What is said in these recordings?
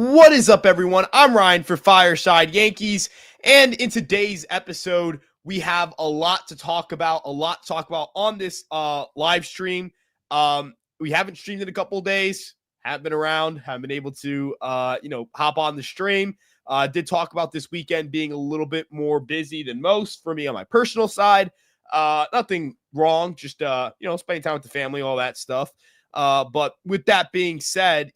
What is up, everyone? I'm Ryan for Fireside Yankees, and in today's episode, we have a lot to talk about on this live stream. We haven't streamed in a couple of days, haven't been around, haven't been able to, hop on the stream. Did talk about this weekend being a little bit more busy than most for me on my personal side. Nothing wrong, just, spending time with the family, all that stuff. But with that being said,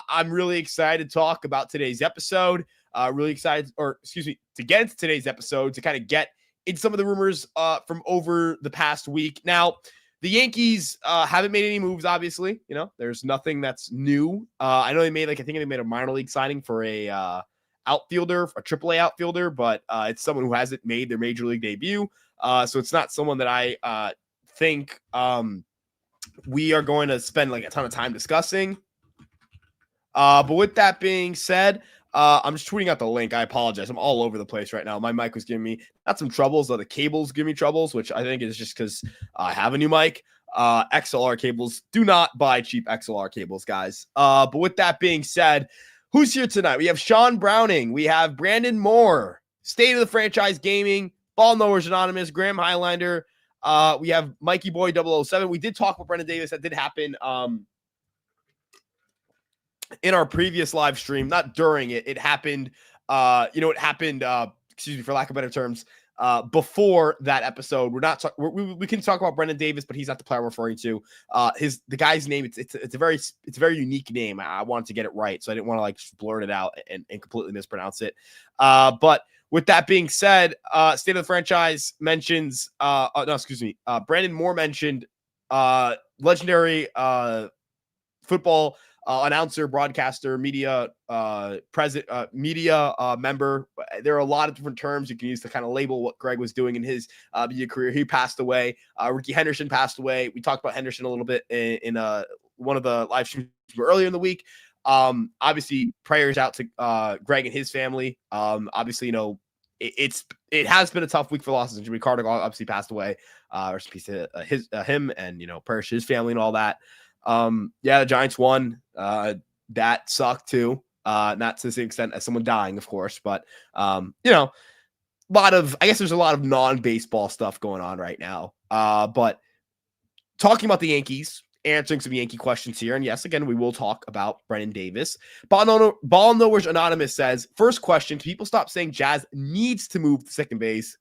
I'm really excited to talk about today's episode. To get into today's episode, to kind of get in some of the rumors from over the past week. Now, the Yankees haven't made any moves, obviously. There's nothing that's new. I know they made, I think they made a minor league signing for a outfielder, a AAA outfielder, but it's someone who hasn't made their major league debut. So it's not someone that I think we are going to spend a ton of time discussing. But with that being said, I'm just tweeting out the link. I apologize. I'm all over the place right now. My mic was giving me not some troubles, though the cables give me troubles, which I think is just because I have a new mic. XLR cables. Do not buy cheap XLR cables, guys. But with that being said, who's here tonight? We have Sean Browning. We have Brandon Moore, State of the Franchise Gaming, Ball Knowers Anonymous, Graham Highlander. We have Mikey Boy 007. We did talk with Brendan Davis. That did happen in our previous live stream, not during it. It happened, excuse me, for lack of better terms, before that episode. We can talk about Brendan Davis, but he's not the player we're referring to. The guy's name, it's a very unique name. I wanted to get it right, so I didn't want to just blurt it out and completely mispronounce it. But with that being said, State of the Franchise mentions, Brandon Moore mentioned legendary football announcer, broadcaster, media member. There are a lot of different terms you can use to kind of label what Greg was doing in his media career. He passed away. Ricky Henderson passed away. We talked about Henderson a little bit in one of the live streams earlier in the week. Obviously, prayers out to Greg and his family. Obviously, it has been a tough week for losses. Jimmy Carter obviously passed away. Rest in peace to him, and prayers to his family and all that. The Giants won. That sucked too. Not to the same extent as someone dying, of course, but I guess there's a lot of non-baseball stuff going on right now. But talking about the Yankees, answering some Yankee questions here. And yes, again, we will talk about Brendan Davis. Ball Knowers Anonymous says, first question, people stop saying Jazz needs to move to second base.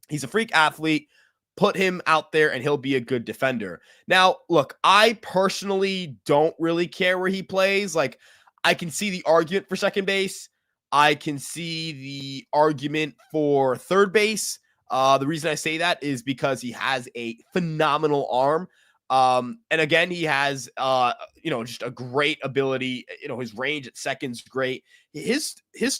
He's a freak athlete. Put him out there and he'll be a good defender. Now, look, I personally don't really care where he plays. I can see the argument for second base. I can see the argument for third base. The reason I say that is because he has a phenomenal arm. And again, he has, just a great ability. His range at second's great. His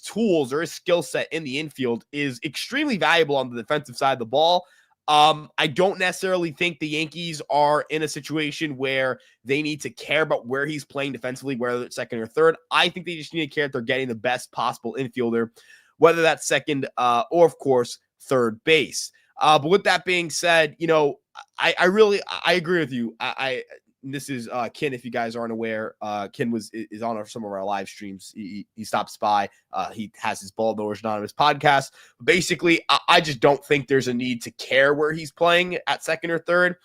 tools or his skill set in the infield is extremely valuable on the defensive side of the ball. I don't necessarily think the Yankees are in a situation where they need to care about where he's playing defensively, whether it's second or third. I think they just need to care if they're getting the best possible infielder, whether that's second or, of course, third base. But with that being said, I agree with you. This is Ken. If you guys aren't aware, Ken is on some of our live streams. He stops by. He has his Ball Knowers Anonymous podcast. Basically, I just don't think there's a need to care where he's playing at second or third.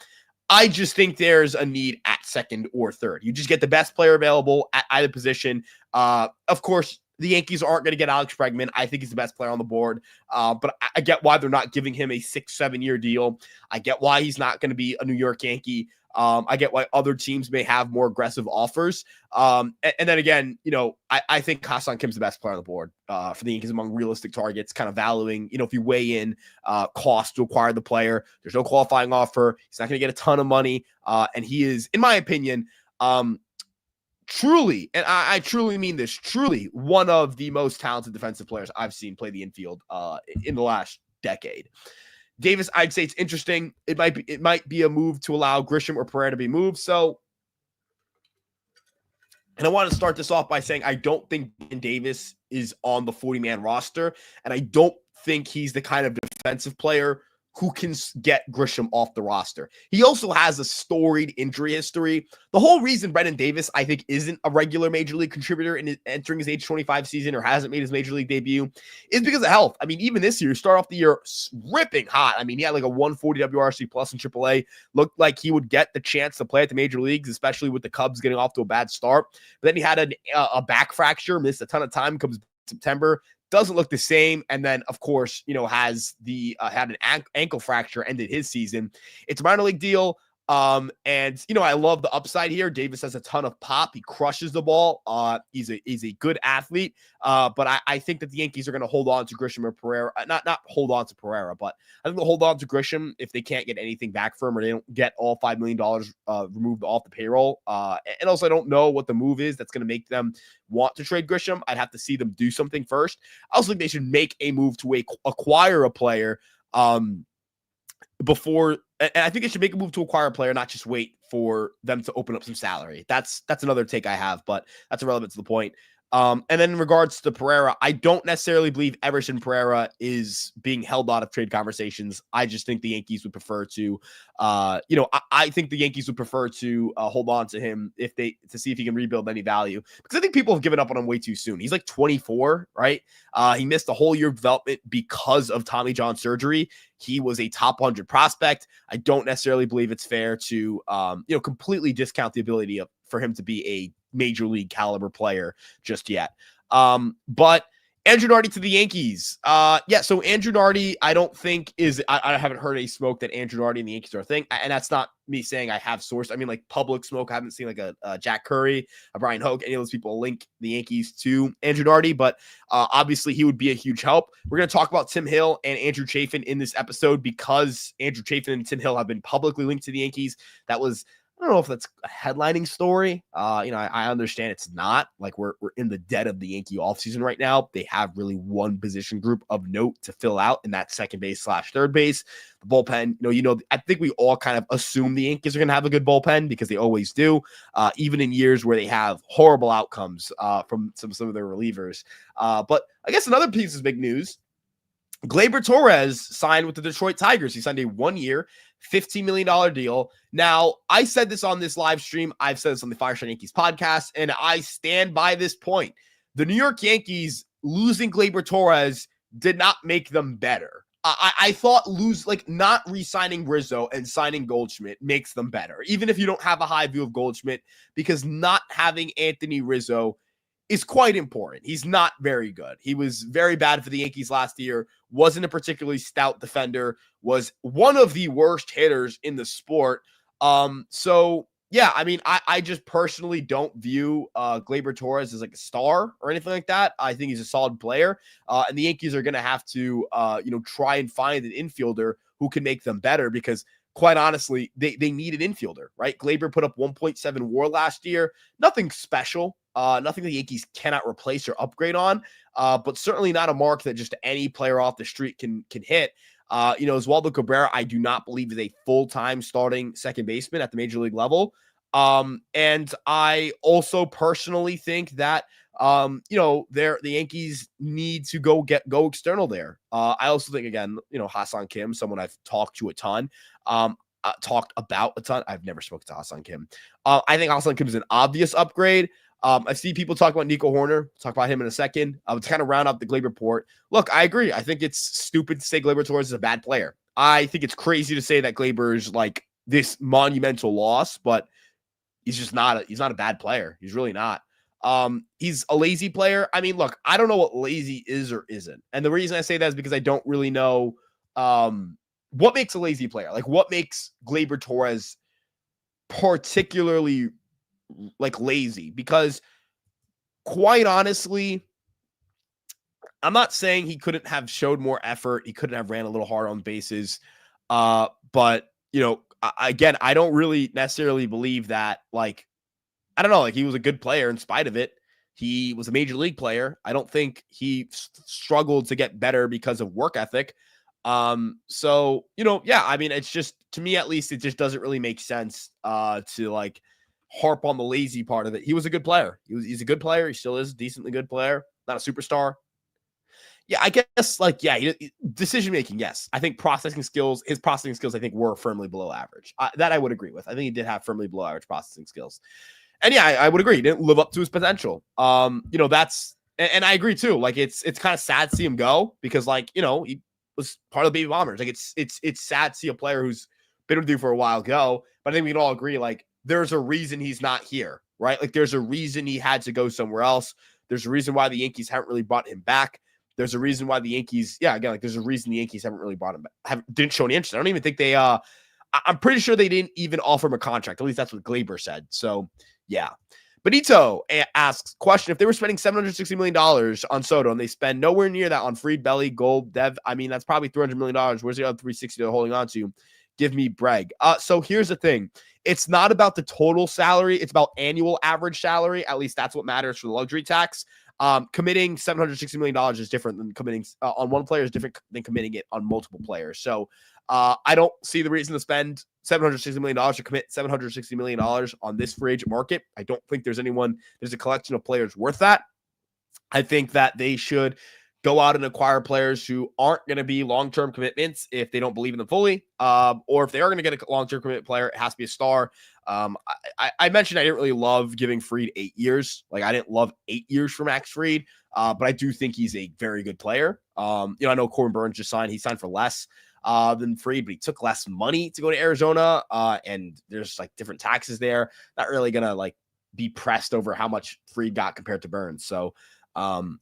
I just think there's a need at second or third. You just get the best player available at either position. Of course, the Yankees aren't going to get Alex Bregman. I think he's the best player on the board. But I get why they're not giving him a 6-7 year deal. I get why he's not going to be a New York Yankee. I get why other teams may have more aggressive offers. And then again, I think Ha-Seong Kim's the best player on the board for the Yankees among realistic targets, kind of valuing, if you weigh in cost to acquire the player, there's no qualifying offer. He's not going to get a ton of money. And he is, in my opinion, truly, and I truly mean this, truly one of the most talented defensive players I've seen play the infield in the last decade. Davis, I'd say it's interesting. It might be a move to allow Grisham or Pereira to be moved. So, and I want to start this off by saying I don't think Ben Davis is on the 40-man roster, and I don't think he's the kind of defensive player who can get Grisham off the roster. He also has a storied injury history. The whole reason Brendan Davis, I think, isn't a regular major league contributor in entering his age 25 season or hasn't made his major league debut is because of health. I mean, even this year, start off the year ripping hot. I mean, he had like a 140 WRC plus in AAA. Looked like he would get the chance to play at the major leagues, especially with the Cubs getting off to a bad start. But then he had a back fracture, missed a ton of time, comes September, doesn't look the same, and then of course has the had an ankle fracture, ended his season. It's a minor league deal. And I love the upside here. Davis has a ton of pop. He crushes the ball. He's a good athlete. But I think that the Yankees are going to hold on to Grisham or Pereira. Not hold on to Pereira, but I think they'll hold on to Grisham if they can't get anything back for him or they don't get all $5 million removed off the payroll. And also I don't know what the move is that's going to make them want to trade Grisham. I'd have to see them do something first. I also think they should make a move to acquire a player before, and I think they should make a move to acquire a player, not just wait for them to open up some salary. That's another take I have, but that's irrelevant to the point. And then in regards to Pereira, I don't necessarily believe Everson Pereira is being held out of trade conversations. I just think the Yankees would prefer to, I think the Yankees would prefer to hold on to him to see if he can rebuild any value, because I think people have given up on him way too soon. He's like 24, right? He missed a whole year of development because of Tommy John surgery. He was a top 100 prospect. I don't necessarily believe it's fair to, completely discount the ability for him to be a major league caliber player just yet. But Andrew Nardi to the Yankees. So Andrew Nardi, I don't think I haven't heard any smoke that Andrew Nardi and the Yankees are a thing. And that's not me saying I have source. I mean, like public smoke. I haven't seen like a Jack Curry, a Brian Hoke, any of those people link the Yankees to Andrew Nardi, but obviously he would be a huge help. We're going to talk about Tim Hill and Andrew Chafin in this episode because Andrew Chafin and Tim Hill have been publicly linked to the Yankees. I don't know if that's a headlining story. I understand it's not. Like we're in the dead of the Yankee offseason right now. They have really one position group of note to fill out, in that second base / third base. The bullpen, I think we all kind of assume the Yankees are going to have a good bullpen because they always do, even in years where they have horrible outcomes from some of their relievers. But I guess another piece of big news. Gleyber Torres signed with the Detroit Tigers. He signed a 1-year, $15 million deal. Now, I said this on this live stream. I've said this on the Fireside Yankees podcast, and I stand by this point. The New York Yankees losing Gleyber Torres did not make them better. I thought not re-signing Rizzo and signing Goldschmidt makes them better, even if you don't have a high view of Goldschmidt, because not having Anthony Rizzo is quite important. He's not very good. He was very bad for the Yankees last year, wasn't a particularly stout defender, was one of the worst hitters in the sport. I just personally don't view Gleyber Torres as like a star or anything like that. I think he's a solid player, and the Yankees are going to have to, try and find an infielder who can make them better, because quite honestly, they need an infielder, right? Gleyber put up 1.7 WAR last year. Nothing special. Nothing the Yankees cannot replace or upgrade on, but certainly not a mark that just any player off the street can hit. Oswaldo Cabrera, I do not believe is a full-time starting second baseman at the major league level. And I also personally think that, the Yankees need to go external there. I also think, again, Ha-Seong Kim, someone I've talked to a ton, talked about a ton. I've never spoken to Ha-Seong Kim. I think Ha-Seong Kim is an obvious upgrade. I see people talk about Nico Horner. Talk about him in a second. To kind of round up the Gleyber report. Look, I agree. I think it's stupid to say Gleyber Torres is a bad player. I think it's crazy to say that Gleyber is like this monumental loss, but he's just not. He's not a bad player. He's really not. He's a lazy player. I mean, look, I don't know what lazy is or isn't, and the reason I say that is because I don't really know what makes a lazy player. Like, what makes Gleyber Torres particularly lazy, because quite honestly, I'm not saying he couldn't have showed more effort. He couldn't have ran a little hard on bases. But again, I don't really necessarily believe that, I don't know, he was a good player in spite of it. He was a major league player. I don't think he struggled to get better because of work ethic. It's just, to me, at least, it just doesn't really make sense to harp on the lazy part of it. He was a good player. He's a good player. He still is a decently good player. Not a superstar. Yeah, I guess like, yeah, decision making. Yes, I think processing skills, his processing skills, I think were firmly below average. That I would agree with. I think he did have firmly below average processing skills, and yeah, I would agree. He didn't live up to his potential. That's and I agree too. Like it's kind of sad to see him go because like he was part of the Baby Bombers. Like it's sad to see a player who's been with you for a while go. But I think we can all agree like there's a reason he's not here, right? Like there's a reason he had to go somewhere else. There's a reason why the Yankees haven't really brought him back. There's a reason why the Yankees, there's a reason the Yankees haven't really brought him back, didn't show any interest. I don't even think they, I'm pretty sure they didn't even offer him a contract. At least that's what Gleyber said. So, yeah. Benito asks, question, if they were spending $760 million on Soto and they spend nowhere near that on Fried, Belly, Gold, Dev, I mean, that's probably $300 million. Where's the other 360 they're holding on to? Give me Breg. So here's the thing. It's not about the total salary. It's about annual average salary. At least that's what matters for the luxury tax. Committing $760 million is different than committing on one player is different than committing it on multiple players. So I don't see the reason to spend $760 million to commit $760 million on this free agent market. I don't think there's a collection of players worth that. I think that they should go out and acquire players who aren't going to be long-term commitments if they don't believe in them fully. Or if they are going to get a long-term commitment player, it has to be a star. I mentioned I didn't really love giving Fried 8 years. Like I didn't love 8 years for Max Fried, but I do think he's a very good player. I know Corbin Burns just signed. He signed for less than Fried, but he took less money to go to Arizona. And there's like different taxes there. Not really going to like be pressed over how much Fried got compared to Burns. So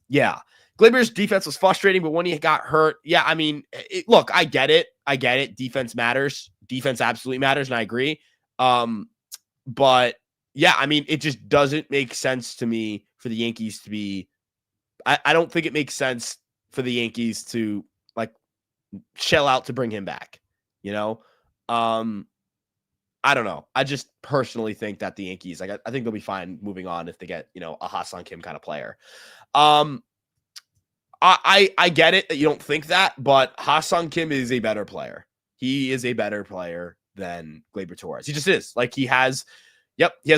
yeah. Gleyber's defense was frustrating, but when he got hurt, yeah, I mean, look, I get it. Defense matters. Defense absolutely matters, and I agree. But yeah, I mean, it just doesn't make sense to me for the Yankees to be. I don't think it makes sense for the Yankees to like shell out to bring him back. I don't know. I just personally think that the Yankees, like, I think they'll be fine moving on if they get a Ha-Seong Kim kind of player. I get it that you don't think that, but Ha-Seong Kim is a better player. He is a better player than Gleyber Torres. He just is. Like he has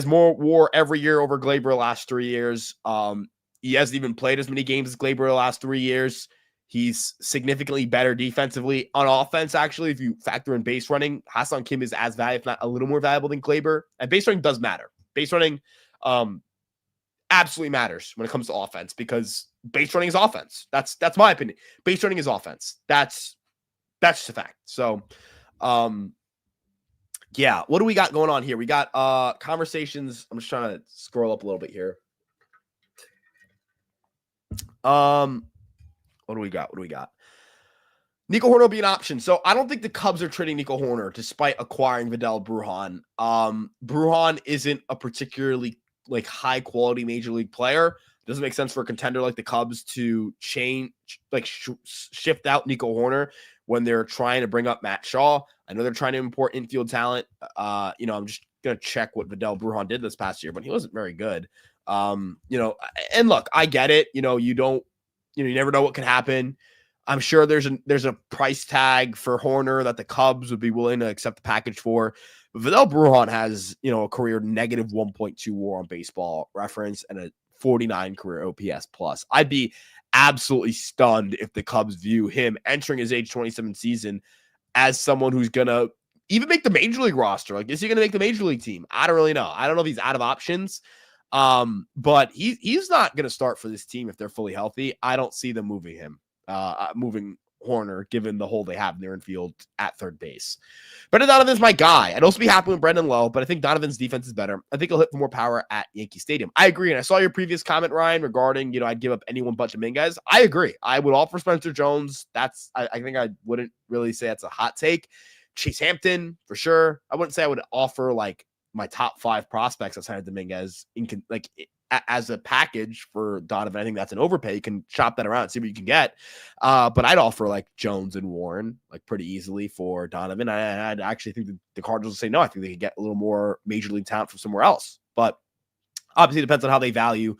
more WAR every year over Gleyber the last 3 years. He hasn't even played as many games as Gleyber the last 3 years. He's significantly better defensively. On offense, actually, if you factor in base running, Ha-Seong Kim is as valuable, if not a little more valuable than Gleyber. And base running does matter. Base running absolutely matters when it comes to offense because base running is offense. That's my opinion. Base running is offense. That's just a fact. So, yeah. What do we got going on here? We got conversations. I'm just trying to scroll up a little bit here. What do we got? Nico Hoerner will be an option. So I don't think the Cubs are trading Nico Hoerner despite acquiring Vidal Brujan. Brujan isn't a particularly like high quality major league player. It doesn't make sense for a contender like the Cubs to shift out Nico Hoerner when they're trying to bring up Matt Shaw. I know they're trying to import infield talent. I'm just going to check what Vidal Brujan did this past year, but he wasn't very good. And look, I get it. You never know what can happen. I'm sure there's a price tag for Hoerner that the Cubs would be willing to accept the package for. But Vidal Brujan has, a career negative 1.2 WAR on Baseball Reference and a 49 career OPS plus. I'd be absolutely stunned if the Cubs view him entering his age 27 season as someone who's going to even make the major league roster. Like, is he going to make the major league team? I don't really know. I don't know if he's out of options. But he's not going to start for this team if they're fully healthy. I don't see them moving him, moving Hoerner, given the hole they have in their infield at third base. Brendan Donovan's my guy. I'd also be happy with Brendan Lowe, but I think Donovan's defense is better. I think he'll hit for more power at Yankee Stadium. I agree. And I saw your previous comment, Ryan, regarding, I'd give up anyone but Dominguez. I agree. I would offer Spencer Jones. I think I wouldn't really say that's a hot take. Chase Hampton, for sure. I wouldn't say I would offer like my top 5 prospects outside of Dominguez as a package for Donovan. I think that's an overpay. You can shop that around, see what you can get. But I'd offer like Jones and Warren like pretty easily for Donovan. I'd actually think the Cardinals will say no. I think they could get a little more major league talent from somewhere else. But obviously it depends on how they value,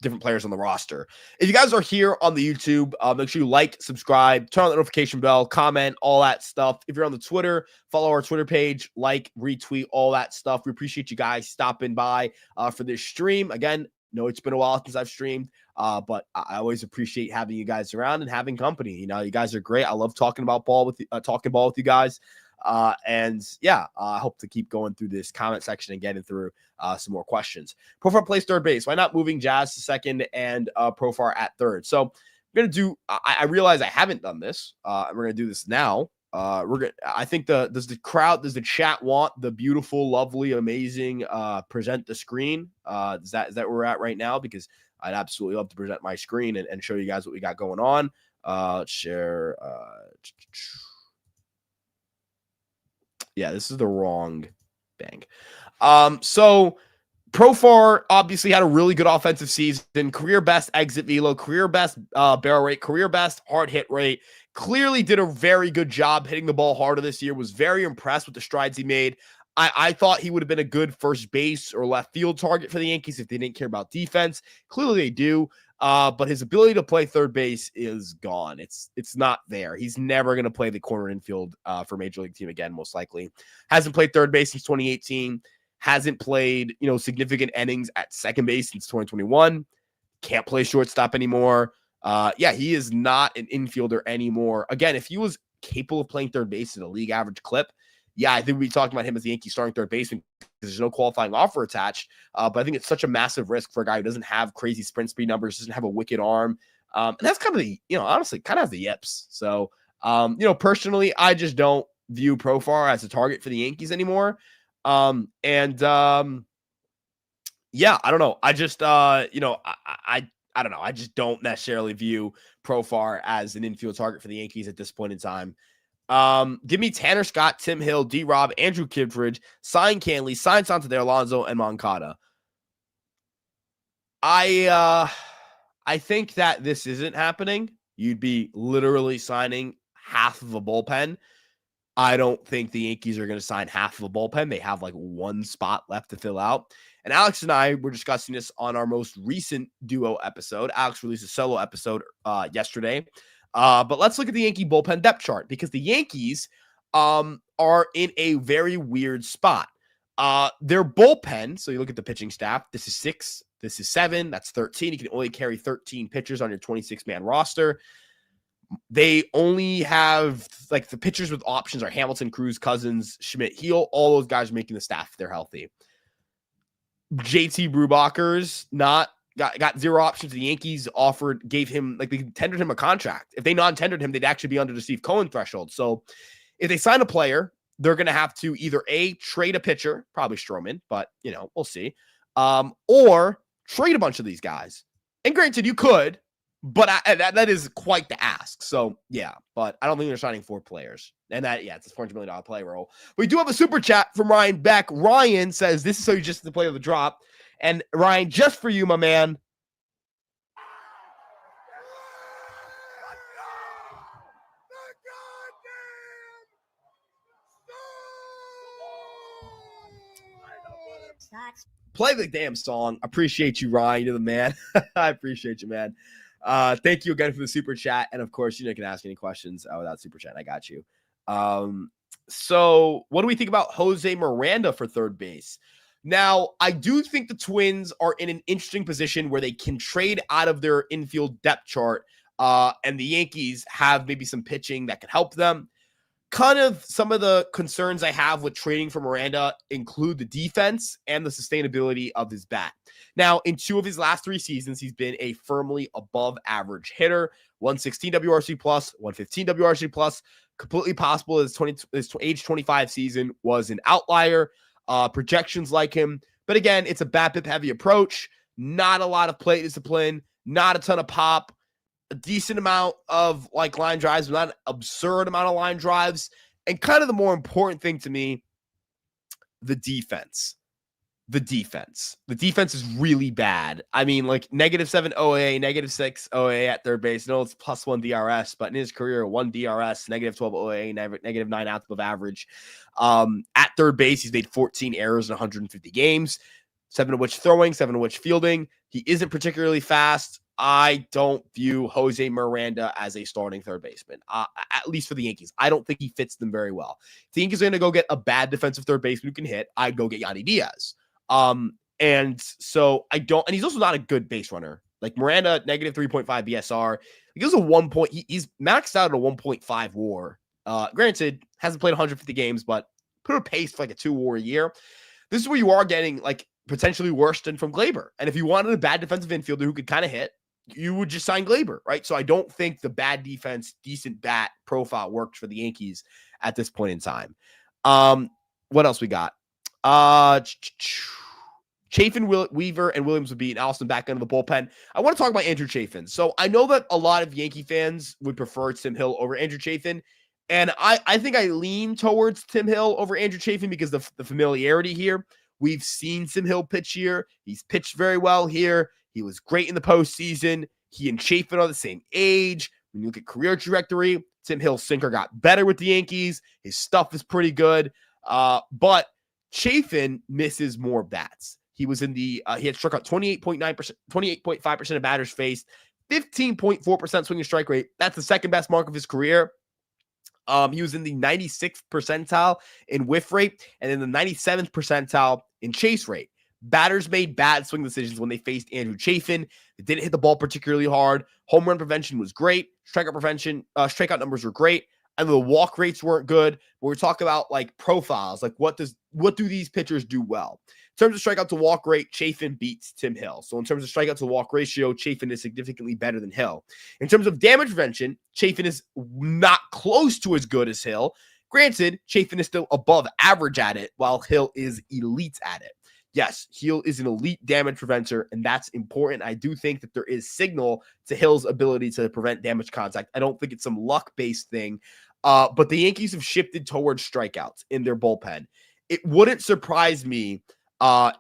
different players on the roster. If you guys are here on the YouTube, make sure you like, subscribe, turn on the notification bell, comment, all that stuff. If you're on the Twitter, follow our Twitter page, like, retweet, all that stuff. We appreciate you guys stopping by for this stream. Again, know it's been a while since I've streamed, but I always appreciate having you guys around and having company. You know, you guys are great. I love talking ball with you guys. And yeah, I hope to keep going through this comment section and getting through some more questions. Profar plays third base. Why not moving Jazz to second and Profar at third? So I'm going to do, I realize I haven't done this. We're going to do this now. I think does the chat want the beautiful, lovely, amazing, present the screen? Is that where we're at right now? Because I'd absolutely love to present my screen and show you guys what we got going on. Let's share, yeah, this is the wrong bank. So Profar obviously had a really good offensive season, career best exit velo, career best barrel rate, career best hard hit rate. Clearly did a very good job hitting the ball harder this year. Was very impressed with the strides he made. I thought he would have been a good first base or left field target for the Yankees if they didn't care about defense. Clearly they do. But his ability to play third base is gone. It's not there. He's never going to play the corner infield for Major League team again, most likely. Hasn't played third base since 2018. Hasn't played, significant innings at second base since 2021. Can't play shortstop anymore. Yeah, he is not an infielder anymore. Again, if he was capable of playing third base at a league average clip, yeah, I think we'd be talking about him as the Yankees starting third baseman because there's no qualifying offer attached. But I think it's such a massive risk for a guy who doesn't have crazy sprint speed numbers, doesn't have a wicked arm. And that's kind of the, honestly, kind of has the yips. So, personally, I just don't view Profar as a target for the Yankees anymore. Yeah, I don't know. I just, I don't know. I just don't necessarily view Profar as an infield target for the Yankees at this point in time. Give me Tanner Scott, Tim Hill, D-Rob, Andrew Kittredge, sign Canley, sign Santander, Alonso, and Moncada. I think that this isn't happening. You'd be literally signing half of a bullpen. I don't think the Yankees are going to sign half of a bullpen. They have like one spot left to fill out. And Alex and I were discussing this on our most recent duo episode. Alex released a solo episode yesterday. But let's look at the Yankee bullpen depth chart because the Yankees are in a very weird spot. Their bullpen, so you look at the pitching staff, this is 6, this is 7, that's 13. You can only carry 13 pitchers on your 26-man roster. They only have, like, the pitchers with options are Hamilton, Cruz, Cousins, Schmidt, Heel. All those guys are making the staff if they're healthy. JT Brubaker's not got zero options. The Yankees gave him, like, they tendered him a contract. If they non-tendered him, they'd actually be under the Steve Cohen threshold. So if they sign a player, they're going to have to either trade a pitcher, probably Stroman, but we'll see, or trade a bunch of these guys. And granted, you could, but that is quite the ask. So yeah, but I don't think they're signing 4 players. And it's a $400 million play roll. We do have a super chat from Ryan Beck. Ryan says, this is so you just the play of the drop. And Ryan, just for you, my man. Play the damn song. Appreciate you, Ryan. You're the man. I appreciate you, man. Thank you again for the super chat. And of course, you can ask any questions without super chat. I got you. So what do we think about Jose Miranda for third base? Now, I do think the Twins are in an interesting position where they can trade out of their infield depth chart, and the Yankees have maybe some pitching that could help them. Kind of some of the concerns I have with trading for Miranda include the defense and the sustainability of his bat. Now, in 2 of his last 3 seasons, he's been a firmly above average hitter, 116 WRC plus, 115 WRC plus. Completely possible his age 25 season was an outlier. Projections like him. But again, it's a BABIP heavy approach, not a lot of plate discipline, not a ton of pop, a decent amount of line drives, but not an absurd amount of line drives. And kind of the more important thing to me, the defense. The defense is really bad. I mean, -7 OA, -6 OA at third base. No, it's +1 DRS, but in his career, 1 DRS, -12 OA, -9 outs above average. At third base, he's made 14 errors in 150 games, 7 of which throwing, 7 of which fielding. He isn't particularly fast. I don't view Jose Miranda as a starting third baseman, at least for the Yankees. I don't think he fits them very well. If the Yankees are going to go get a bad defensive third baseman who can hit, I'd go get Yandy Diaz. And so I don't, and he's also not a good base runner. Like Miranda, negative 3.5 BSR. He goes a 1 point. He's maxed out at a 1.5 WAR. Granted, hasn't played 150 games, but put a pace for like a 2 WAR a year. This is where you are getting like potentially worse than from Gleyber. And if you wanted a bad defensive infielder who could kind of hit, you would just sign Gleyber, right? So I don't think the bad defense, decent bat profile worked for the Yankees at this point in time. What else we got? Chafin, Weaver, and Williams would be an Allison back end of the bullpen. I want to talk about Andrew Chafin. So I know that a lot of Yankee fans would prefer Tim Hill over Andrew Chafin. And I think I lean towards Tim Hill over Andrew Chafin because the familiarity here. We've seen Tim Hill pitch here. He's pitched very well here. He was great in the postseason. He and Chafin are the same age. When you look at career trajectory, Tim Hill's sinker got better with the Yankees. His stuff is pretty good. But Chafin misses more bats. He was in the he had struck out 28.9%, 28.5% of batters faced, 15.4% swinging strike rate. That's the second best mark of his career. He was in the 96th percentile in whiff rate and in the 97th percentile in chase rate. Batters made bad swing decisions when they faced Andrew Chafin. They didn't hit the ball particularly hard. Home run prevention was great. Strikeout numbers were great. And the walk rates weren't good. But we're talking about like profiles, like what do these pitchers do well? In terms of strikeout to walk rate, Chafin beats Tim Hill. So in terms of strikeout to walk ratio, Chafin is significantly better than Hill. In terms of damage prevention, Chafin is not close to as good as Hill. Granted, Chafin is still above average at it, while Hill is elite at it. Yes, Hill is an elite damage preventer, and that's important. I do think that there is signal to Hill's ability to prevent damage contact. I don't think it's some luck-based thing, but the Yankees have shifted towards strikeouts in their bullpen. It wouldn't surprise me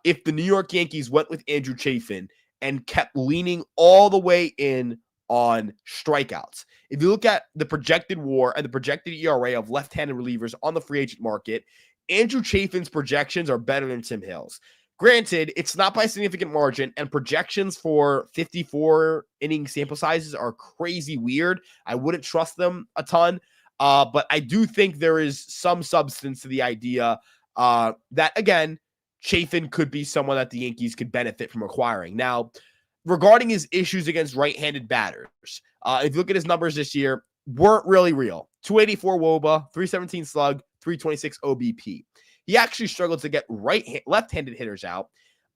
if the New York Yankees went with Andrew Chafin and kept leaning all the way in on strikeouts. If you look at the projected WAR and the projected ERA of left-handed relievers on the free agent market, Andrew Chafin's projections are better than Tim Hill's. Granted, it's not by a significant margin, and projections for 54 inning sample sizes are crazy weird. I wouldn't trust them a ton, but I do think there is some substance to the idea that, again, Chafin could be someone that the Yankees could benefit from acquiring. Now, regarding his issues against right-handed batters, if you look at his numbers this year, weren't really real. 284 WOBA, 317 slug, 326 OBP. He actually struggled to get left-handed hitters out.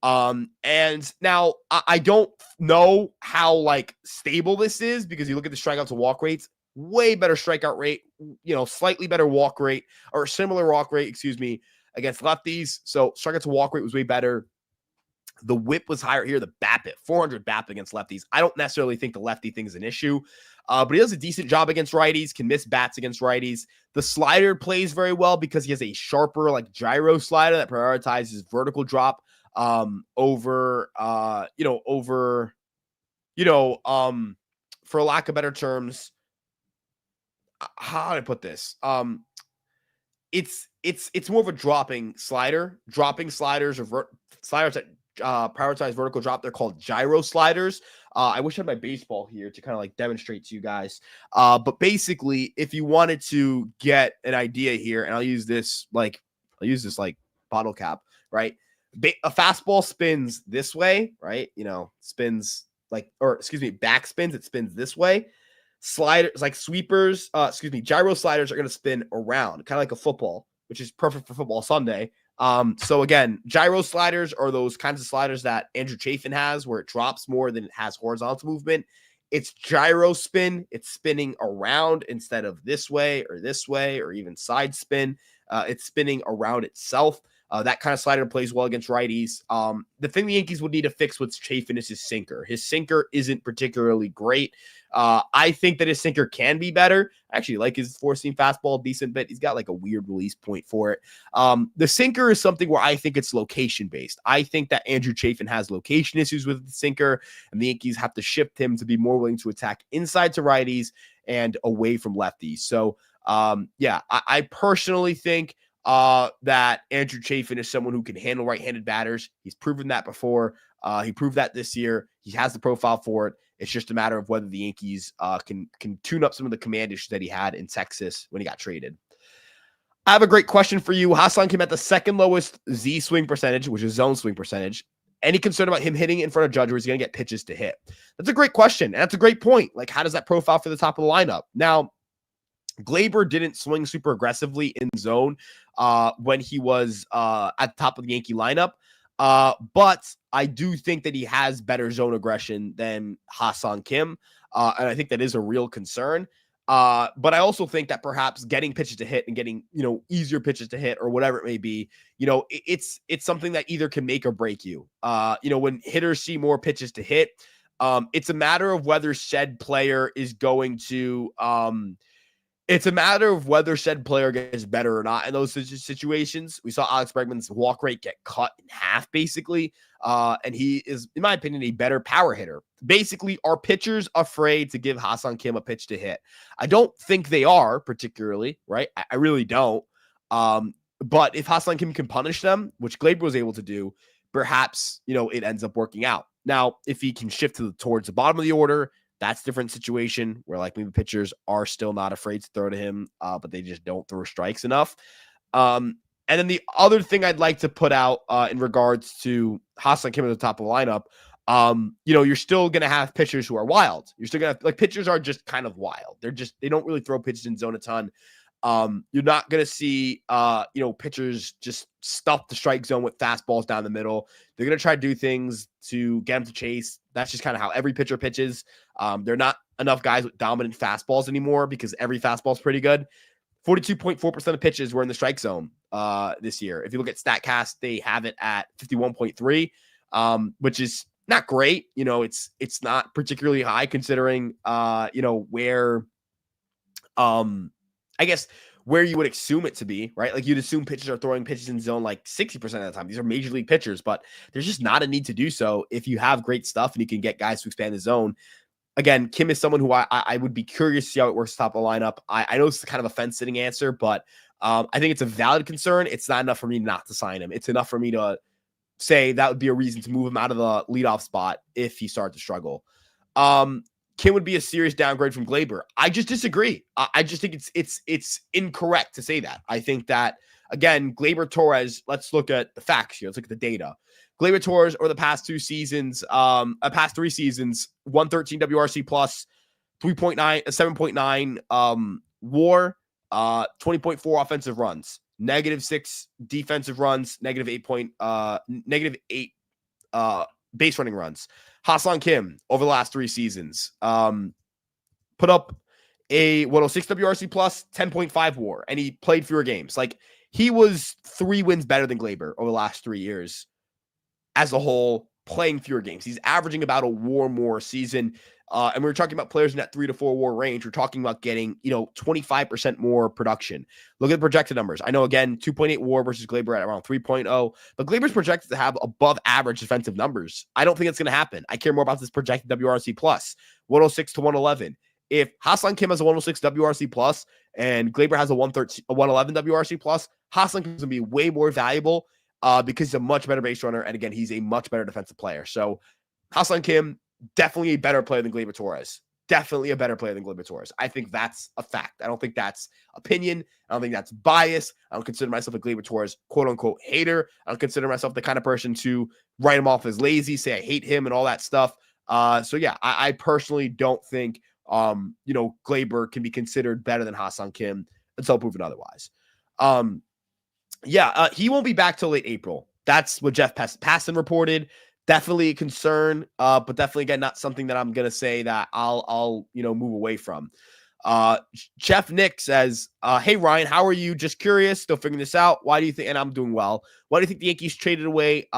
And now I don't know how like stable this is because you look at the strikeout to walk rates, way better strikeout rate, slightly better walk rate or similar walk rate, against lefties. So strikeout to walk rate was way better. The whip was higher here. The BABIP, 400 BABIP against lefties. I don't necessarily think the lefty thing is an issue, but he does a decent job against righties, can miss bats against righties. The slider plays very well because he has a sharper like gyro slider that prioritizes vertical drop over for lack of better terms, how do I put this? It's more of a dropping slider. Dropping sliders or sliders that prioritize vertical drop. They're called gyro sliders. I wish I had my baseball here to kind of like demonstrate to you guys. But basically, if you wanted to get an idea here, and I'll use this like bottle cap, right? A fastball spins this way, right? Spins back spins. It spins this way. Sliders like sweepers, gyro sliders are going to spin around, kind of like a football, which is perfect for football Sunday. So again, gyro sliders are those kinds of sliders that Andrew Chafin has where it drops more than it has horizontal movement. It's gyro spin. It's spinning around instead of this way or even side spin. It's spinning around itself. That kind of slider plays well against righties. The thing the Yankees would need to fix with Chafin is his sinker. His sinker isn't particularly great. I think that his sinker can be better. I actually like his four-seam fastball a decent bit. He's got like a weird release point for it. The sinker is something where I think it's location-based. I think that Andrew Chafin has location issues with the sinker, and the Yankees have to shift him to be more willing to attack inside to righties and away from lefties. So, I personally think that Andrew Chafin is someone who can handle right-handed batters. He's proven that before. He proved that this year. He has the profile for it. It's just a matter of whether the Yankees can tune up some of the command issues that he had in Texas when he got traded. I have a great question for you. Ha-Seong Kim at the second lowest Z swing percentage, which is zone swing percentage. Any concern about him hitting in front of Judge, or is he going to get pitches to hit? That's a great question. And that's a great point. Like, how does that profile for the top of the lineup? Now, Gleyber didn't swing super aggressively in zone when he was at the top of the Yankee lineup. But I do think that he has better zone aggression than Ha-Seong Kim. And I think that is a real concern. But I also think that perhaps getting pitches to hit and getting, easier pitches to hit or whatever it may be, it's something that either can make or break you. When hitters see more pitches to hit, it's a matter of whether said player is going to, it's a matter of whether said player gets better or not in those situations. We saw Alex Bregman's walk rate get cut in half, basically. And he is, in my opinion, a better power hitter. Basically, are pitchers afraid to give Ha-Seong Kim a pitch to hit? I don't think they are, particularly, right? I really don't. But if Ha-Seong Kim can punish them, which Gleyber was able to do, perhaps, it ends up working out. Now, if he can shift towards the bottom of the order, that's a different situation where maybe pitchers are still not afraid to throw to him, but they just don't throw strikes enough. And then the other thing I'd like to put out in regards to Ha-Seong Kim at the top of the lineup, you're still going to have pitchers who are wild. You're still going to pitchers are just kind of wild. They don't really throw pitches in zone a ton. You're not going to see, pitchers just stuff the strike zone with fastballs down the middle. They're going to try to do things to get them to chase. That's just kind of how every pitcher pitches. There are not enough guys with dominant fastballs anymore because every fastball is pretty good. 42.4% of pitches were in the strike zone this year. If you look at StatCast, they have it at 51.3, which is not great. It's not particularly high considering, where, I guess where you would assume it to be, right? You'd assume pitchers are throwing pitches in zone 60% of the time. These are major league pitchers, but there's just not a need to do so if you have great stuff and you can get guys to expand the zone. Again, Kim is someone who I would be curious to see how it works top of the lineup. I know it's kind of a fence-sitting answer, but I think it's a valid concern. It's not enough for me not to sign him. It's enough for me to say that would be a reason to move him out of the leadoff spot if he started to struggle. Kim would be a serious downgrade from Gleyber. I just disagree. I just think it's incorrect to say that. I think that, again, Gleyber, Torres, let's look at the facts here. Let's look at the data. Gleyber, Torres over the past three seasons, 113 WRC plus, 7.9 WAR, 20.4 offensive runs, -6 defensive runs, -8 base running runs. Ha-Seong Kim over the last 3 seasons put up a 106 WRC plus, 10.5 WAR, and he played fewer games. He was 3 wins better than Gleyber over the last 3 years as a whole, playing fewer games. He's averaging about a WAR more season. And we're talking about players in that 3 to 4 WAR range. We're talking about getting, 25% more production. Look at the projected numbers. I know, again, 2.8 WAR versus Gleyber at around 3.0, but Gleyber's projected to have above average defensive numbers. I don't think it's going to happen. I care more about this projected WRC plus, 106 to 111. If Ha-Seong Kim has a 106 WRC plus and Gleyber has a 111 WRC plus, Ha-Seong Kim is going to be way more valuable because he's a much better base runner. And again, he's a much better defensive player. So Ha-Seong Kim, definitely a better player than Gleyber Torres. Definitely a better player than Gleyber Torres. I think that's a fact. I don't think that's opinion. I don't think that's bias. I don't consider myself a Gleyber Torres quote-unquote hater. I don't consider myself the kind of person to write him off as lazy, say I hate him and all that stuff. So yeah, I personally don't think Gleyber can be considered better than Ha-Seong Kim until proven otherwise. He won't be back till late April. That's what Jeff Passan reported. Definitely a concern, but definitely, again, not something that I'm going to say that I'll move away from. Chef Nick says, hey, Ryan, how are you? Just curious, still figuring this out. Why do you think, and I'm doing well, why do you think the Yankees traded away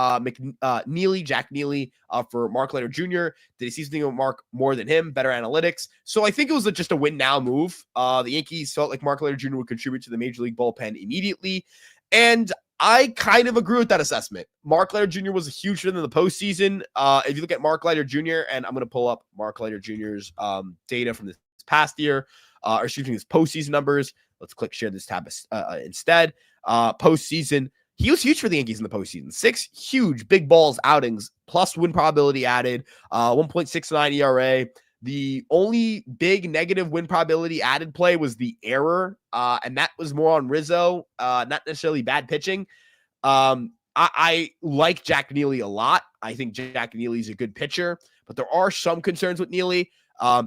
Jack Neely for Mark Leiter Jr.? Did he see something with Mark more than him? Better analytics? So I think it was just a win now move. The Yankees felt like Mark Leiter Jr. would contribute to the Major League bullpen immediately. And I kind of agree with that assessment. Mark Leiter Jr. was a huge hit in the postseason. If you look at Mark Leiter Jr., and I'm going to pull up Mark Leiter Jr.'s data from this past year, or excuse me, his postseason numbers. Let's click share this tab instead. Postseason, he was huge for the Yankees in the postseason. 6 huge big balls outings, plus win probability added, 1.69 ERA. The only big negative win probability added play was the error, and that was more on Rizzo, not necessarily bad pitching. I like Jack Neely a lot. I think Jack Neely's a good pitcher, but there are some concerns with Neely.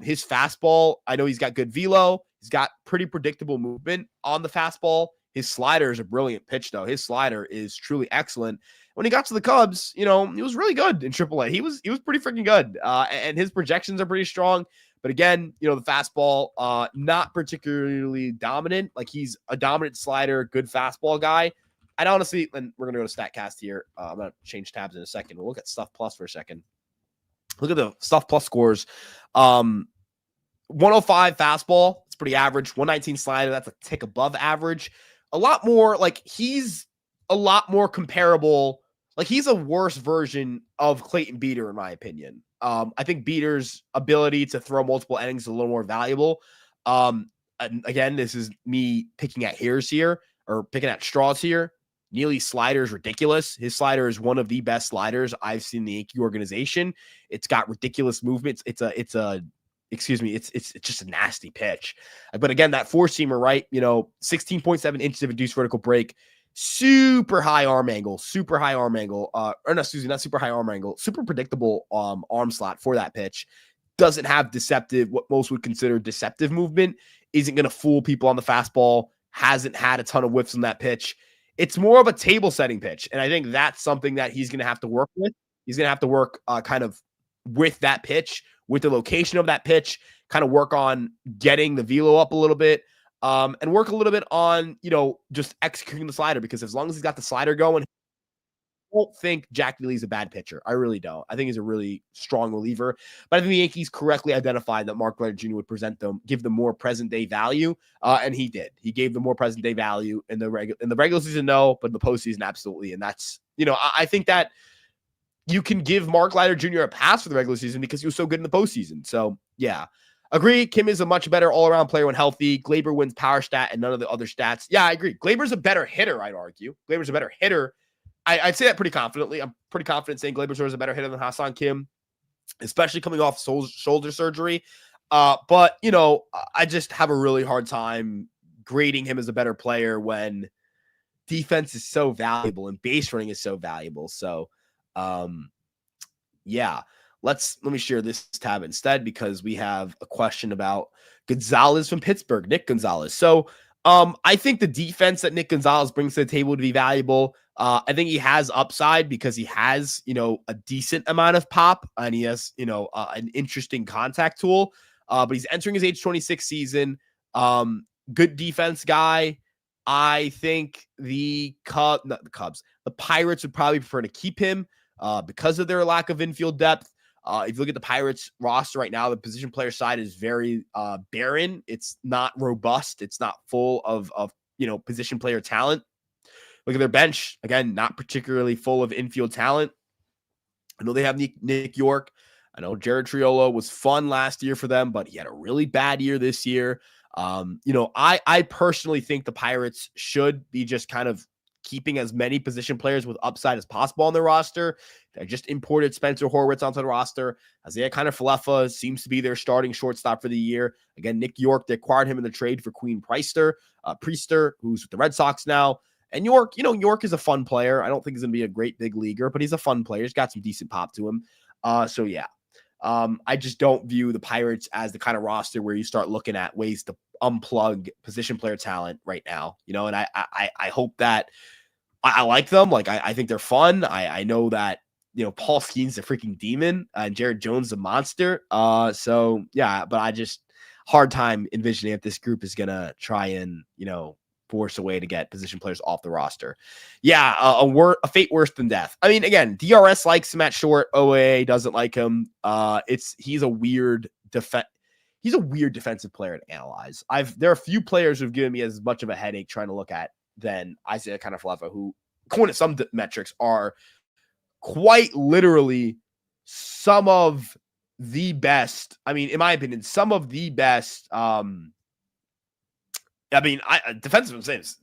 His fastball, I know he's got good velo. He's got pretty predictable movement on the fastball. His slider is a brilliant pitch, though. His slider is truly excellent. When he got to the Cubs, he was really good in AAA. He was pretty freaking good, and his projections are pretty strong. But again, the fastball, not particularly dominant. Like, he's a dominant slider, good fastball guy. I'd honestly, and we're going to go to StatCast here. I'm going to change tabs in a second. We'll look at Stuff Plus for a second. Look at the Stuff Plus scores. 105 fastball. It's pretty average. 119 slider. That's a tick above average. A lot more, he's a lot more comparable. He's a worse version of Clayton Beeter, in my opinion. I think Beeter's ability to throw multiple innings is a little more valuable. And again, this is me picking at hairs here, or picking at straws here. Neely's slider is ridiculous. His slider is one of the best sliders I've seen in the Yankee organization. It's got ridiculous movements. It's just a nasty pitch. But again, that four-seamer, right? 16.7 inches of induced vertical break, super high arm angle, super predictable arm slot for that pitch. Doesn't have what most would consider deceptive movement. Isn't going to fool people on the fastball. Hasn't had a ton of whiffs on that pitch. It's more of a table setting pitch. And I think that's something that he's going to have to work with. He's going to have to work kind of with that pitch, with the location of that pitch, kind of work on getting the velo up a little bit, and work a little bit on, just executing the slider, because as long as he's got the slider going, I don't think Jack Neely's a bad pitcher. I really don't. I think he's a really strong reliever. But I think the Yankees correctly identified that Mark Gleyber Jr. would give them more present day value, and he did. He gave them more present day value in the regular season, no, but in the postseason, absolutely. And that's, I think that you can give Mark Gleyber Jr. a pass for the regular season because he was so good in the postseason. So yeah, agree. Kim is a much better all-around player when healthy. Gleyber wins power stat and none of the other stats. Yeah, I agree. Gleyber's a better hitter, I'd argue. Gleyber's a better hitter. I'd say that pretty confidently. I'm pretty confident saying Gleyber's a better hitter than Ha-Seong Kim, especially coming off shoulder surgery. But, I just have a really hard time grading him as a better player when defense is so valuable and base running is so valuable. So, yeah, let me share this tab instead, because we have a question about Gonzalez from Pittsburgh, Nick Gonzalez. So, I think the defense that Nick Gonzalez brings to the table to be valuable. I think he has upside because he has, a decent amount of pop, and he has, an interesting contact tool. But he's entering his age 26 season. Good defense guy. I think the Pirates would probably prefer to keep him because of their lack of infield depth. If you look at the Pirates roster right now, the position player side is very barren. It's not robust. It's not full of position player talent. Look at their bench. Again, not particularly full of infield talent. I know they have Nick York. I know Jared Triolo was fun last year for them, but he had a really bad year this year. I personally think the Pirates should be just kind of keeping as many position players with upside as possible on their roster. They just imported Spencer Horwitz onto the roster. Isaiah Kiner-Falefa seems to be their starting shortstop for the year. Again, Nick York, they acquired him in the trade for Queen Priester, who's with the Red Sox now. And York, York is a fun player. I don't think he's going to be a great big leaguer, but he's a fun player. He's got some decent pop to him. So yeah, I just don't view the Pirates as the kind of roster where you start looking at ways to unplug position player talent right now, and I hope that I like them. I think they're fun. I know that, Paul Skeen's a freaking demon and Jared Jones a monster. So yeah, but I just hard time envisioning if this group is going to try and, force a way to get position players off the roster. Yeah, a fate worse than death. I mean, again, DRS likes him at short. OAA doesn't like him. He's a weird defensive player to analyze. There are a few players who've given me as much of a headache trying to look at than Isaiah Kiner-Falefa, who, according to some metrics, are quite literally some of the best. I mean, in my opinion, some of the best. Defensive saves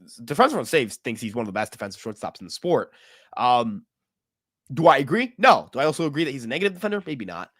thinks he's one of the best defensive shortstops in the sport. Do I agree? No. Do I also agree that he's a negative defender? Maybe not.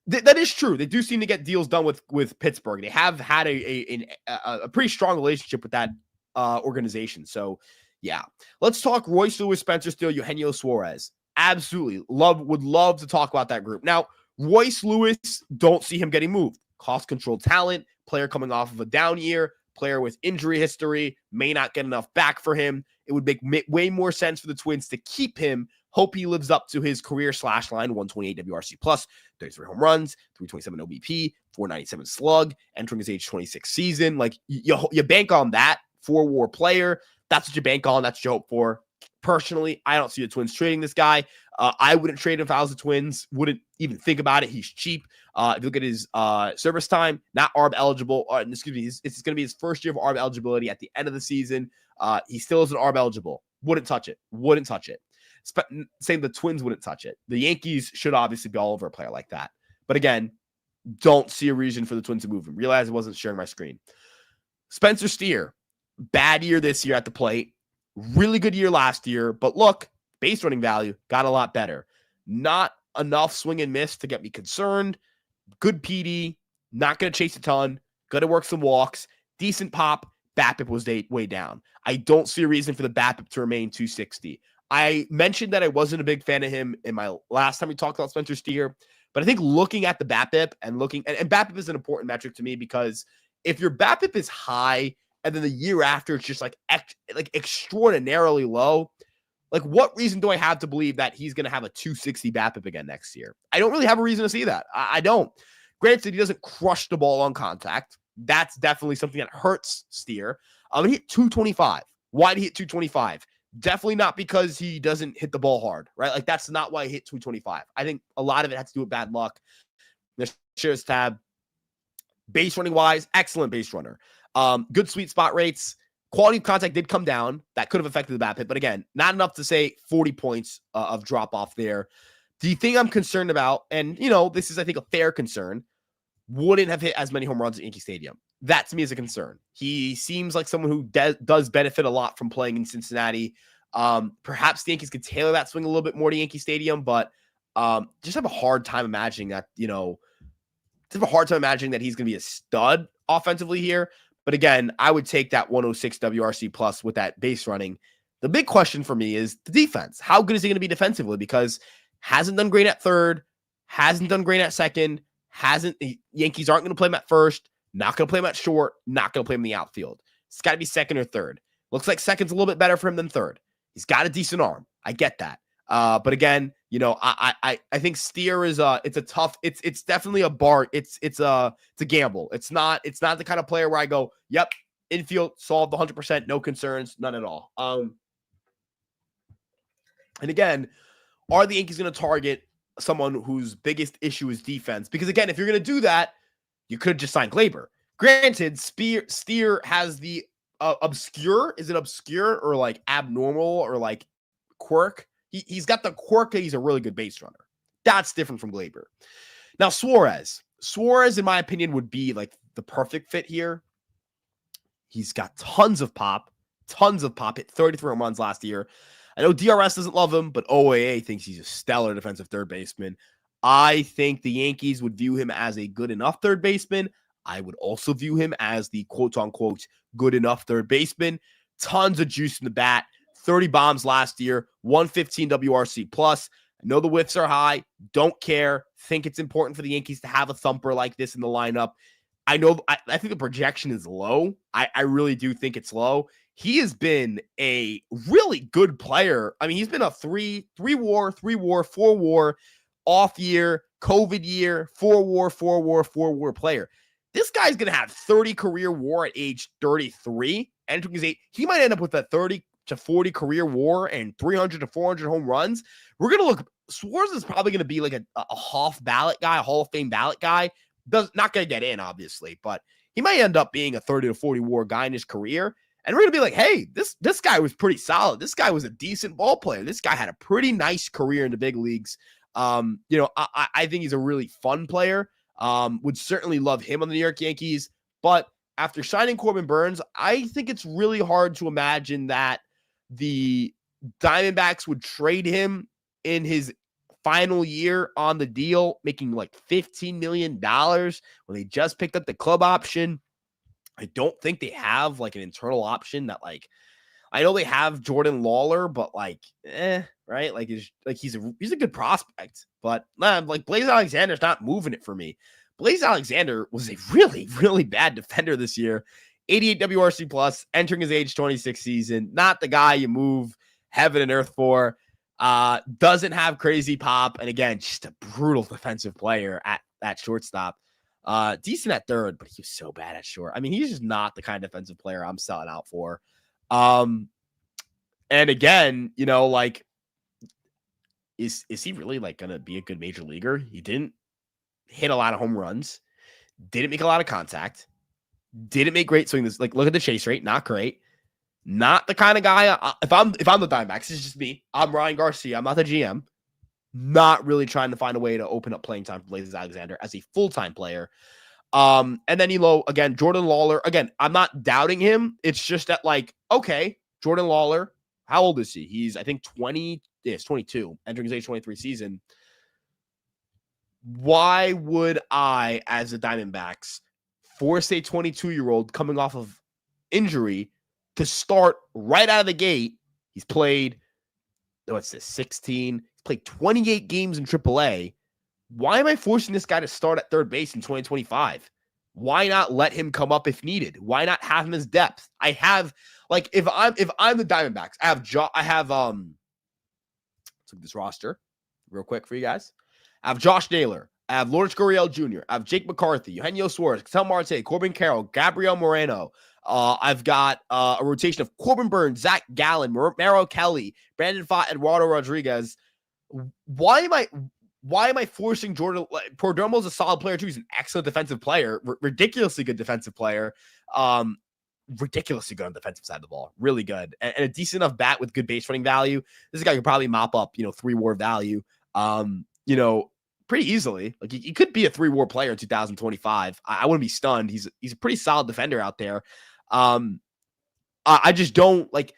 That is true. They do seem to get deals done with Pittsburgh. They have had a pretty strong relationship with that organization. So Yeah. Let's talk Royce Lewis, Spencer Steele, Eugenio Suarez. Absolutely. Would love to talk about that group. Now, Royce Lewis, don't see him getting moved. Cost control talent, player coming off of a down year, player with injury history, may not get enough back for him. It would make way more sense for the Twins to keep him. Hope he lives up to his career slash line, 128 WRC plus, 33 home runs, 327 OBP, 497 slug, entering his age 26 season. Like you bank on that 4-WAR player. That's what you bank on. That's what you hope for. Personally, I don't see the Twins trading this guy. I wouldn't trade him if I was the Twins. Wouldn't even think about it. He's cheap. If you look at his service time, not ARB eligible. Excuse me, it's going to be his first year of ARB eligibility at the end of the season. He still isn't ARB eligible. Wouldn't touch it. Wouldn't touch it. Same, the Twins wouldn't touch it. The Yankees should obviously be all over a player like that. But again, don't see a reason for the Twins to move him. Realize I wasn't sharing my screen. Spencer Steer, bad year this year at the plate. Really good year last year. But look, base running value got a lot better. Not enough swing and miss to get me concerned. Good PD. Not going to chase a ton. Going to work some walks. Decent pop. BABIP was way down. I don't see a reason for the BABIP to remain 260. I mentioned that I wasn't a big fan of him in my last time we talked about Spencer Steer, but I think looking at the BABIP and and BABIP is an important metric to me because if your BABIP is high and then the year after it's just like extraordinarily low, like what reason do I have to believe that he's going to have a 260 BABIP again next year? I don't really have a reason to see that. I don't. Granted, he doesn't crush the ball on contact. That's definitely something that hurts Steer. He hit 225. Why did he hit 225? Definitely not because he doesn't hit the ball hard, right? Like that's not why he hit 225. I think a lot of it has to do with bad luck. The shares tab, base running wise, excellent base runner. Good sweet spot rates. Quality of contact did come down. That could have affected the BABIP, but again, not enough to say 40 points of drop off there. The thing I'm concerned about, and this is I think a fair concern, wouldn't have hit as many home runs at Yankee Stadium. That to me is a concern. He seems like someone who does benefit a lot from playing in Cincinnati. Perhaps the Yankees could tailor that swing a little bit more to Yankee Stadium, but just have a hard time imagining that, he's going to be a stud offensively here. But again, I would take that 106 WRC plus with that base running. The big question for me is the defense. How good is he going to be defensively? Because hasn't done great at third, hasn't done great at second, Yankees aren't going to play him at first, not going to play him at short, not going to play him in the outfield. It's got to be second or third. Looks like second's a little bit better for him than third. He's got a decent arm. I get that. But again, I think Steer is it's definitely a bar. It's a gamble. It's not the kind of player where I go, yep, infield solved 100%, no concerns, none at all. And again, are the Yankees going to target someone whose biggest issue is defense? Because again, if you're going to do that, you could just sign Gleyber. Granted, Steer has the obscure. Is it obscure or like abnormal or like quirk? He's got the quirk that he's a really good base runner. That's different from Gleyber. Now, Suarez, in my opinion, would be like the perfect fit here. He's got tons of pop, hit 33 home runs last year. I know DRS doesn't love him, but OAA thinks he's a stellar defensive third baseman. I think the Yankees would view him as a good enough third baseman. I would also view him as the quote-unquote good enough third baseman. Tons of juice in the bat. 30 bombs last year. 115 WRC plus. I know the whiffs are high. Don't care. Think it's important for the Yankees to have a thumper like this in the lineup. I think the projection is low. I really do think it's low. He has been a really good player. I mean, he's been a 3-WAR, 4-WAR, off year, COVID year, 4-WAR player. This guy's going to have 30 career WAR at age 33. Entering his age, he might end up with a 30 to 40 career WAR and 300 to 400 home runs. We're going to look. Suarez is probably going to be like a Hoff ballot guy, a Hall of Fame ballot guy. Not going to get in, obviously, but he might end up being a 30 to 40 WAR guy in his career. And we're going to be like, hey, this guy was pretty solid. This guy was a decent ball player. This guy had a pretty nice career in the big leagues. I think he's a really fun player. Would certainly love him on the New York Yankees. But after signing Corbin Burnes, I think it's really hard to imagine that the Diamondbacks would trade him in his final year on the deal, making like $15 million when they just picked up the club option. I don't think they have like an internal option that like I know they have Jordan Lawler, but like, right? Like, he's a good prospect, but like Blaze Alexander's not moving it for me. Blaze Alexander was a really, really bad defender this year. 88 WRC plus, entering his age 26 season. Not the guy you move heaven and earth for. Doesn't have crazy pop, and again, just a brutal defensive player at shortstop. Decent at third, but he was so bad at short. I mean, he's just not the kind of defensive player I'm selling out for. And again, like, is he really like gonna be a good major leaguer? He didn't hit a lot of home runs, didn't make a lot of contact, didn't make great swings. Like, look at the chase rate, not great. Not the kind of guy. If I'm the Diamondbacks, it's just me. I'm Ryan Garcia. I'm not the GM. Not really trying to find a way to open up playing time for Blaze Alexander as a full-time player. And then again, Jordan Lawler. Again, I'm not doubting him. It's just that, like, okay, Jordan Lawler, how old is he? He's, I think, 20. Yeah, he's 22, entering his age 23 season. Why would I, as the Diamondbacks, force a 22-year-old coming off of injury to start right out of the gate? He's played, what's this, 16? He's played 28 games in AAA. Why am I forcing this guy to start at third base in 2025? Why not let him come up if needed? Why not have him as depth? I have, like, if I'm the Diamondbacks, I have let's look at this roster real quick for you guys. I have Josh Naylor. I have Lourdes Gurriel Jr. I have Jake McCarthy, Eugenio Suarez, Ketel Marte, Corbin Carroll, Gabriel Moreno. I've got a rotation of Corbin Burns, Zach Gallen, Merrill Kelly, Brandon Pfaadt, Eduardo Rodriguez. Why am I forcing Jordan? Perdomo's a solid player too. He's an excellent defensive player, ridiculously good defensive player. Ridiculously good on the defensive side of the ball. Really good. And a decent enough bat with good base running value. This guy could probably mop up, 3-WAR value. Pretty easily. Like, he could be a 3-WAR player in 2025. I wouldn't be stunned. He's a pretty solid defender out there. I just don't like.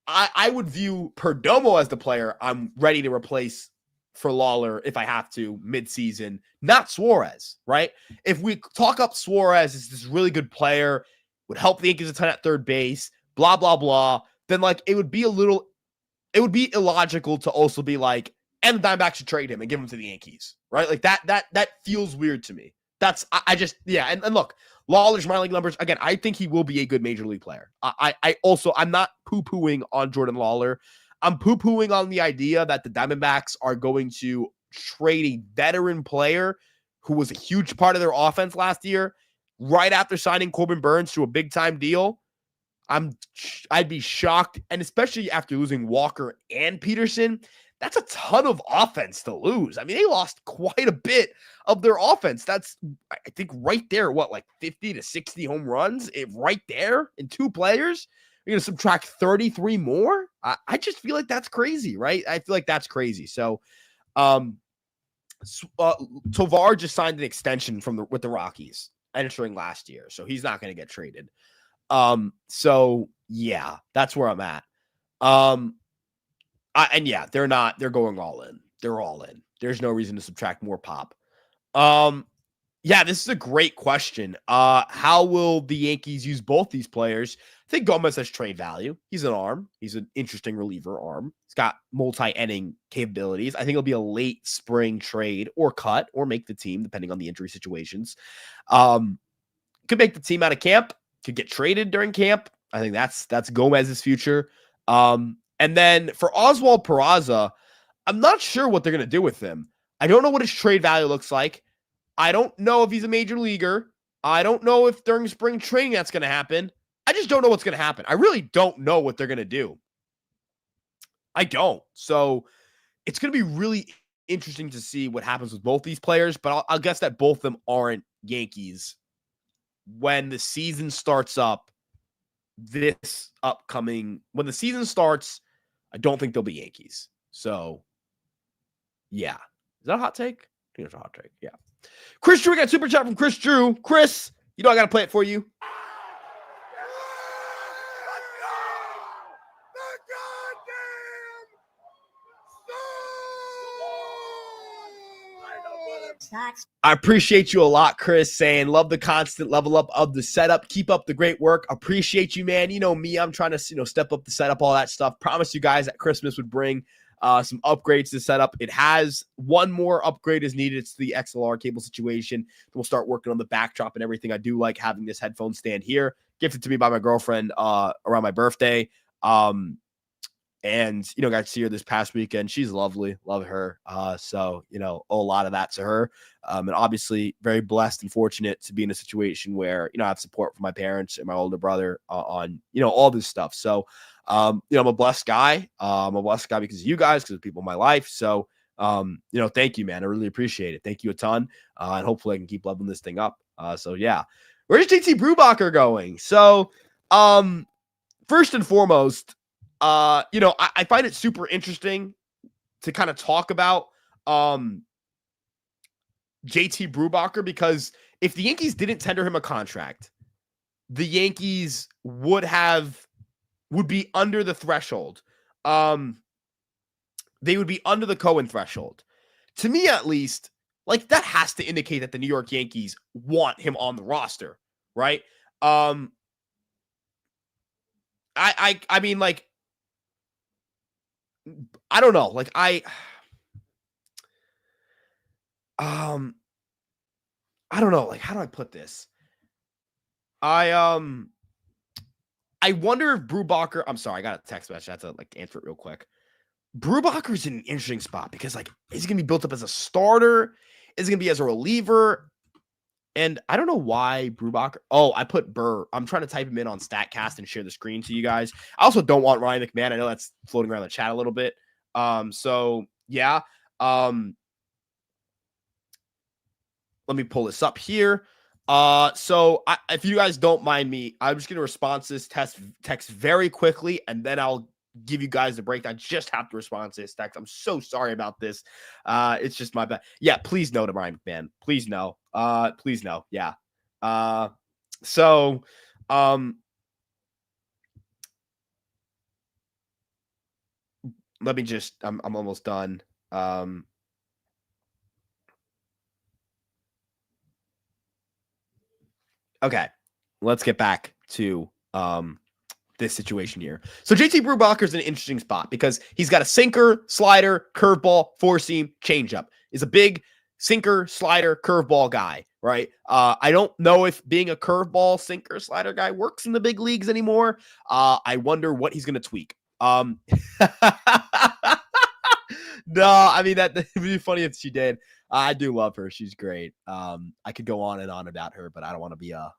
I would view Perdomo as the player I'm ready to replace for Lawler if I have to midseason, not Suarez, right? If we talk up Suarez as this really good player, would help the Yankees a ton at third base, blah, blah, blah, then like it would be illogical to also be like, and the Diamondbacks should trade him and give him to the Yankees, right? Like that feels weird to me. I just, yeah. And look, Lawler's minor league numbers, again, I think he will be a good major league player. I'm not poo-pooing on Jordan Lawler. I'm poo-pooing on the idea that the Diamondbacks are going to trade a veteran player who was a huge part of their offense last year right after signing Corbin Burns to a big-time deal. I'd be shocked, and especially after losing Walker and Peterson, that's a ton of offense to lose. I mean, they lost quite a bit of their offense. That's, I think, right there, like 50 to 60 home runs right there in two players. You're going to subtract 33 more? I just feel like that's crazy, right? I feel like that's crazy. So, Tovar just signed an extension with the Rockies entering last year, so he's not going to get traded. So yeah, that's where I'm at. And yeah, they're going all in. They're all in. There's no reason to subtract more pop. Yeah, this is a great question. How will the Yankees use both these players? I think Gomez has trade value. He's an arm. He's an interesting reliever arm. He's got multi-inning capabilities. I think it'll be a late spring trade or cut or make the team, depending on the injury situations. Could make the team out of camp. Could get traded during camp. I think that's Gomez's future. And then for Oswald Peraza, I'm not sure what they're going to do with him. I don't know what his trade value looks like. I don't know if he's a major leaguer. I don't know if during spring training that's going to happen. I just don't know what's going to happen. I really don't know what they're going to do. I don't. So it's going to be really interesting to see what happens with both these players, but I'll guess that both of them aren't Yankees when the season starts up when the season starts, I don't think they'll be Yankees. So yeah. Is that a hot take? I think it's a hot take. Yeah. Chris Drew, we got a super chat from Chris Drew. Chris, I got to play it for you. I appreciate you a lot, Chris, saying love the constant level up of the setup. Keep up the great work. Appreciate you, man. You know me, I'm trying to, step up the setup, all that stuff. Promise you guys that Christmas would bring some upgrades to the setup. It has one more upgrade is needed. It's the XLR cable situation. We'll start working on the backdrop and everything. I do like having this headphone stand here, gifted to me by my girlfriend around my birthday. And, got to see her this past weekend. She's lovely. Love her. So, owe a lot of that to her. And obviously very blessed and fortunate to be in a situation where, I have support from my parents and my older brother on, all this stuff. So, I'm a blessed guy. I'm a blessed guy because of you guys, because of people in my life. So, thank you, man. I really appreciate it. Thank you a ton. And hopefully I can keep leveling this thing up. So yeah, where's JT Brubaker going? So, first and foremost, I find it super interesting to kind of talk about JT Brubaker, because if the Yankees didn't tender him a contract, the Yankees would be under the threshold. They would be under the Cohen threshold. To me, at least, like, that has to indicate that the New York Yankees want him on the roster, right? I mean, like, I don't know. Like, I don't know. Like, how do I put this? I wonder if Brubaker, I'm sorry, I got a text message. I have to answer it real quick. Brubaker's in an interesting spot because is he going to be built up as a starter? Is he going to be as a reliever? And I don't know why Brubaker. Oh, I put Burr. I'm trying to type him in on StatCast and share the screen to you guys. I also don't want Ryan McMahon. I know that's floating around the chat a little bit. So yeah. Let me pull this up here. So if you guys don't mind me, I'm just going to respond to this text very quickly, and then I'll give you guys the break. I just have to respond to this text. I'm so sorry about this. It's just my bad. Yeah, please no to Ryan McMahon. Please no. Please no. Yeah. So, let me just, I'm almost done. Okay, let's get back to this situation here. So JT Brubaker is in an interesting spot because he's got a sinker, slider, curveball, four seam, changeup. Is a big sinker, slider, curveball guy, right? I don't know if being a curveball, sinker, slider guy works in the big leagues anymore. I wonder what he's going to tweak. No, I mean, that would be funny if she did. I do love her. She's great. I could go on and on about her, but I don't want to be a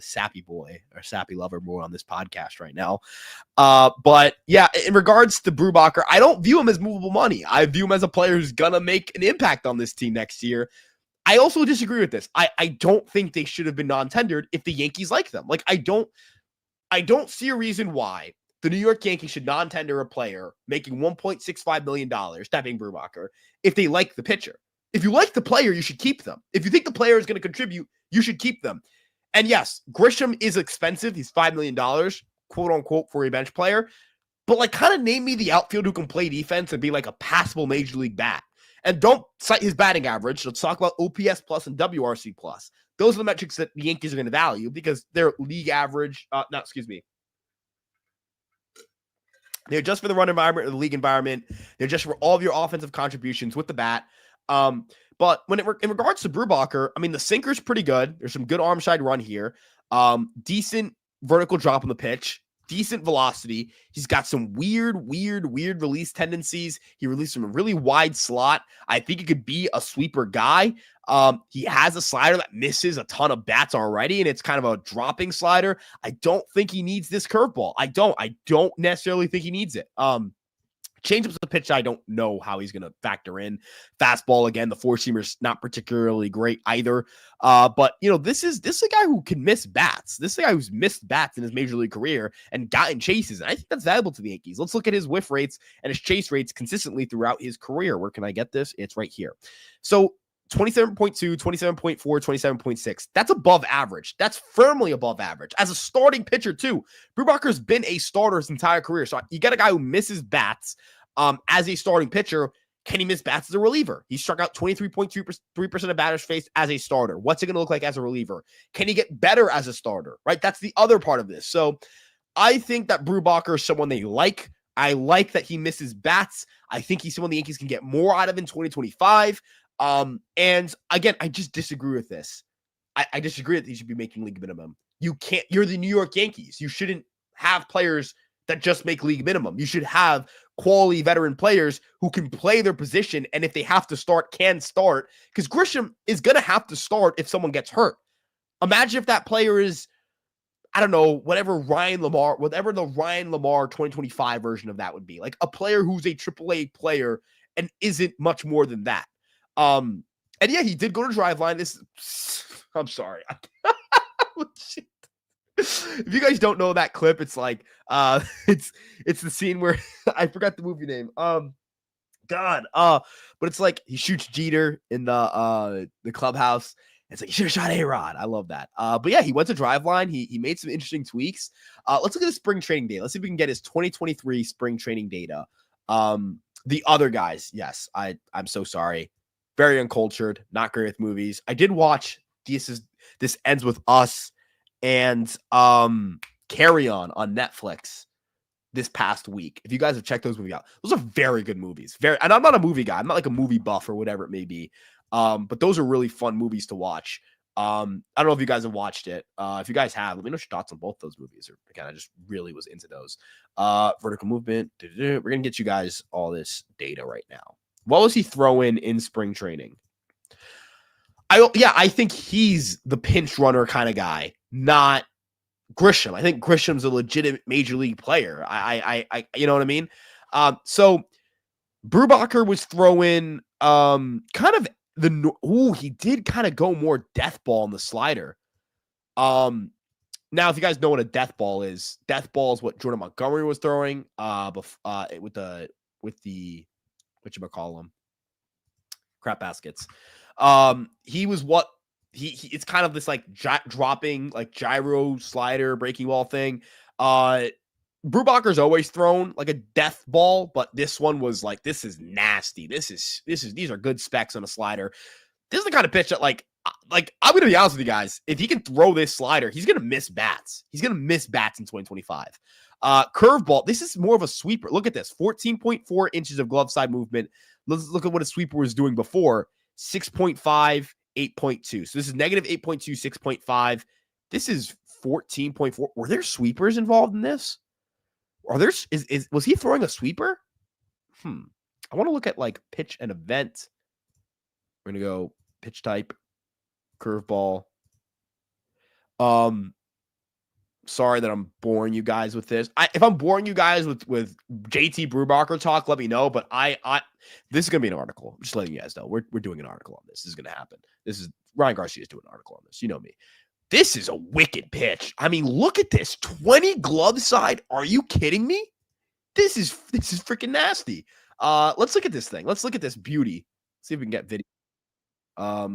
sappy boy or sappy lover boy on this podcast right now. But yeah, in regards to Brubaker, I don't view him as movable money. I view him as a player who's going to make an impact on this team next year. I also disagree with this. I don't think they should have been non-tendered if the Yankees like them. Like, I don't see a reason why the New York Yankees should non-tender a player making $1.65 million, that being Brubaker, if they like the pitcher. If you like the player, you should keep them. If you think the player is going to contribute, you should keep them. And yes, Grisham is expensive. He's $5 million, quote unquote, for a bench player. But kind of name me the outfield who can play defense and be like a passable major league bat. And don't cite his batting average. Let's talk about OPS plus and WRC plus. Those are the metrics that the Yankees are going to value because they're league average. They're just for the run environment or the league environment. They're just for all of your offensive contributions with the bat. But in regards to Brubaker, I mean, the sinker's pretty good. There's some good arm side run here. Decent vertical drop on the pitch. Decent velocity. He's got some weird release tendencies. He released from a really wide slot. I think he could be a sweeper guy. He has a slider that misses a ton of bats already, and it's kind of a dropping slider. I don't think he needs this curveball. I don't necessarily think he needs it. Changeup's a pitch I don't know how he's going to factor in. Fastball, again, the four-seamer's not particularly great either. But, this is a guy who can miss bats. This is a guy who's missed bats in his major league career and gotten chases. And I think that's valuable to the Yankees. Let's look at his whiff rates and his chase rates consistently throughout his career. Where can I get this? It's right here. So 27.2, 27.4, 27.6. That's above average. That's firmly above average. As a starting pitcher, too, Brubaker's been a starter his entire career. So you get a guy who misses bats as a starting pitcher. Can he miss bats as a reliever? He struck out 23.3% of batters faced as a starter. What's it going to look like as a reliever? Can he get better as a starter? Right? That's the other part of this. So I think that Brubaker is someone they like. I like that he misses bats. I think he's someone the Yankees can get more out of in 2025. And again, I just disagree with this. I disagree that he should be making league minimum. You can't. You're the New York Yankees. You shouldn't have players that just make league minimum. You should have quality veteran players who can play their position, and if they have to start, can start, because Grisham is going to have to start if someone gets hurt. Imagine if that player is, I don't know, whatever the Ryan Lamar 2025 version of that would be, like a player who's a AAA player and isn't much more than that. And yeah, he did go to Driveline. I'm sorry. If you guys don't know that clip, it's like it's the scene where I forgot the movie name. But it's like he shoots Jeter in the clubhouse. It's like, you should have shot A-Rod. I love that. But yeah, he went to Driveline. He made some interesting tweaks. Let's look at the spring training data. Let's see if we can get his 2023 spring training data. The other guys, yes, I'm so sorry. Very uncultured, not great with movies. I did watch This Ends With Us and Carry On Netflix this past week. If you guys have checked those movies out, those are very good movies. And I'm not a movie guy. I'm not like a movie buff or whatever it may be. But those are really fun movies to watch. I don't know if you guys have watched it. If you guys have, let me know your thoughts on both those movies. Or again, I just really was into those. Vertical movement. We're gonna get you guys all this data right now. What was he throwing in spring training? I think he's the pinch runner kind of guy, not Grisham. I think Grisham's a legitimate major league player. I you know what I mean? So Brubaker was throwing kind of he did kind of go more death ball on the slider. Now, if you guys know what a death ball is what Jordan Montgomery was throwing with the whatchamacallem, crap baskets. He was what he it's kind of this like dropping like gyro slider breaking ball thing. Brubaker's always thrown like a death ball, but this one was like, this is nasty. These are good specs on a slider. This is the kind of pitch that like I'm going to be honest with you guys. If he can throw this slider, he's going to miss bats. He's going to miss bats in 2025. Curveball. This is more of a sweeper. Look at this, 14.4 inches of glove side movement. Let's look at what a sweeper was doing before. 6.5, 8.2. So this is negative 8.2, 6.5. This is 14.4. Were there sweepers involved in this? Was he throwing a sweeper? I want to look at like pitch and event. We're gonna go pitch type, curveball. Sorry that I'm boring you guys with this. If I'm boring you guys with JT Brubaker talk, let me know. But this is gonna be an article. I'm just letting you guys know. We're doing an article on this. This is gonna happen. This is Ryan Garcia's doing an article on this. You know me. This is a wicked pitch. I mean, look at this. 20 glove side. Are you kidding me? This is freaking nasty. Let's look at this thing. Let's look at this beauty. See if we can get video. I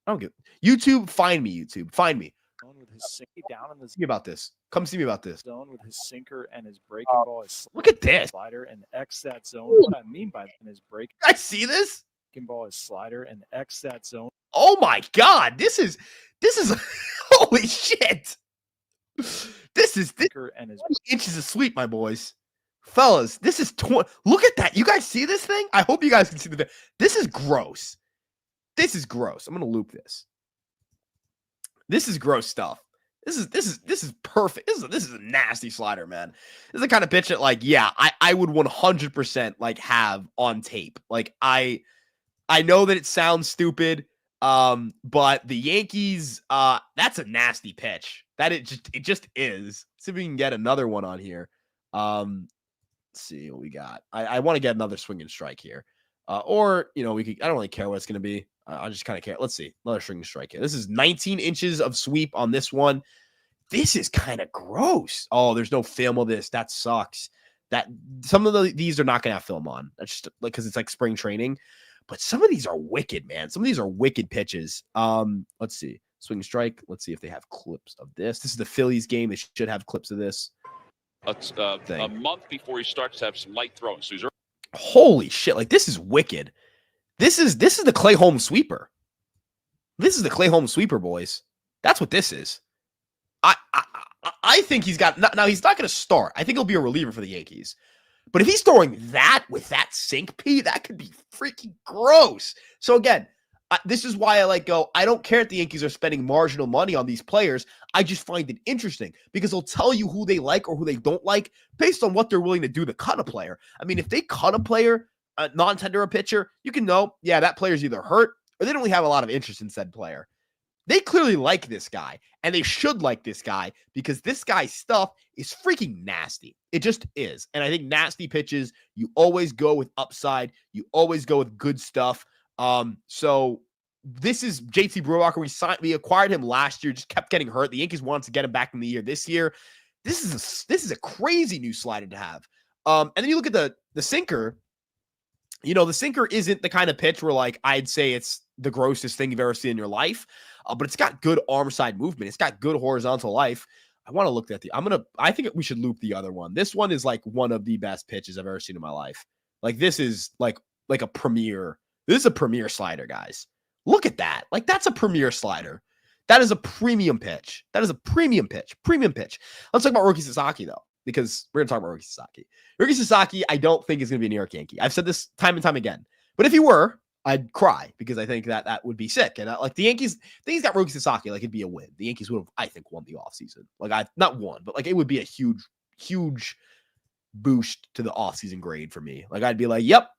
don't get YouTube. Find me, YouTube. Find me. With his sinker down in the see me about this. Come see me about this. Zone with his sinker and his breaking ball is look at this slider and X that zone. What I mean by that is breaking. I see this. Breaking ball is slider and X that zone. Oh my God. This is holy shit. This is and his inches of sweep, my boys. Fellas, this is look at that. You guys see this thing? I hope you guys can see the this is gross. This is gross. I'm gonna loop this. This is gross stuff. This is perfect. This is a nasty slider, man. This is the kind of pitch that, like, yeah, I would 100% like have on tape. Like, I know that it sounds stupid, but the Yankees, that's a nasty pitch. That it just is. See if we can get another one on here. Let's see what we got. I want to get another swing and strike here. Or, you know, we could, I don't really care what it's going to be. I just kind of care. Let's see. Another swing and strike here. This is 19 inches of sweep on this one. This is kind of gross. Oh, there's no film of this. That sucks. That some of these are not going to have film on. That's just like, because it's like spring training. But some of these are wicked, man. Some of these are wicked pitches. Let's see. Swing and strike. Let's see if they have clips of this. This is the Phillies game. They should have clips of this. A month before he starts to have some light throwing. So Holy shit. Like, this is wicked. This is the Clay Holmes sweeper. This is the Clay Holmes sweeper, boys. That's what this is. I think he's got, now he's not going to start. I think he'll be a reliever for the Yankees. But if he's throwing that with that sink P, that could be freaking gross. So again, this is why I don't care if the Yankees are spending marginal money on these players. I just find it interesting because they'll tell you who they like or who they don't like based on what they're willing to do to cut a player. I mean, if they cut a player, a non-tender a pitcher, you can know, yeah, that player's either hurt or they don't really have a lot of interest in said player. They clearly like this guy, and they should like this guy because this guy's stuff is freaking nasty. It just is. And I think nasty pitches, you always go with upside. You always go with good stuff. So this is JT Brubaker. We acquired him last year, just kept getting hurt. The Yankees wanted to get him back in the year this year. This is a crazy new slider to have. And then you look at the sinker. You know, the sinker isn't the kind of pitch where I'd say it's the grossest thing you've ever seen in your life. But it's got good arm side movement. It's got good horizontal life. I want to look at I think we should loop the other one. This one is one of the best pitches I've ever seen in my life. This is like a premier. This is a premier slider, guys. Look at that. That's a premier slider. That is a premium pitch. That is a premium pitch. Premium pitch. Let's talk about Roki Sasaki, though, because we're going to talk about Roki Sasaki. Roki Sasaki, I don't think is going to be a New York Yankee. I've said this time and time again. But if he were, I'd cry because I think that would be sick. And the Yankees, got Roki Sasaki, it'd be a win. The Yankees would have, I think, won the offseason. Not won, but it would be a huge, huge boost to the offseason grade for me. I'd be yep,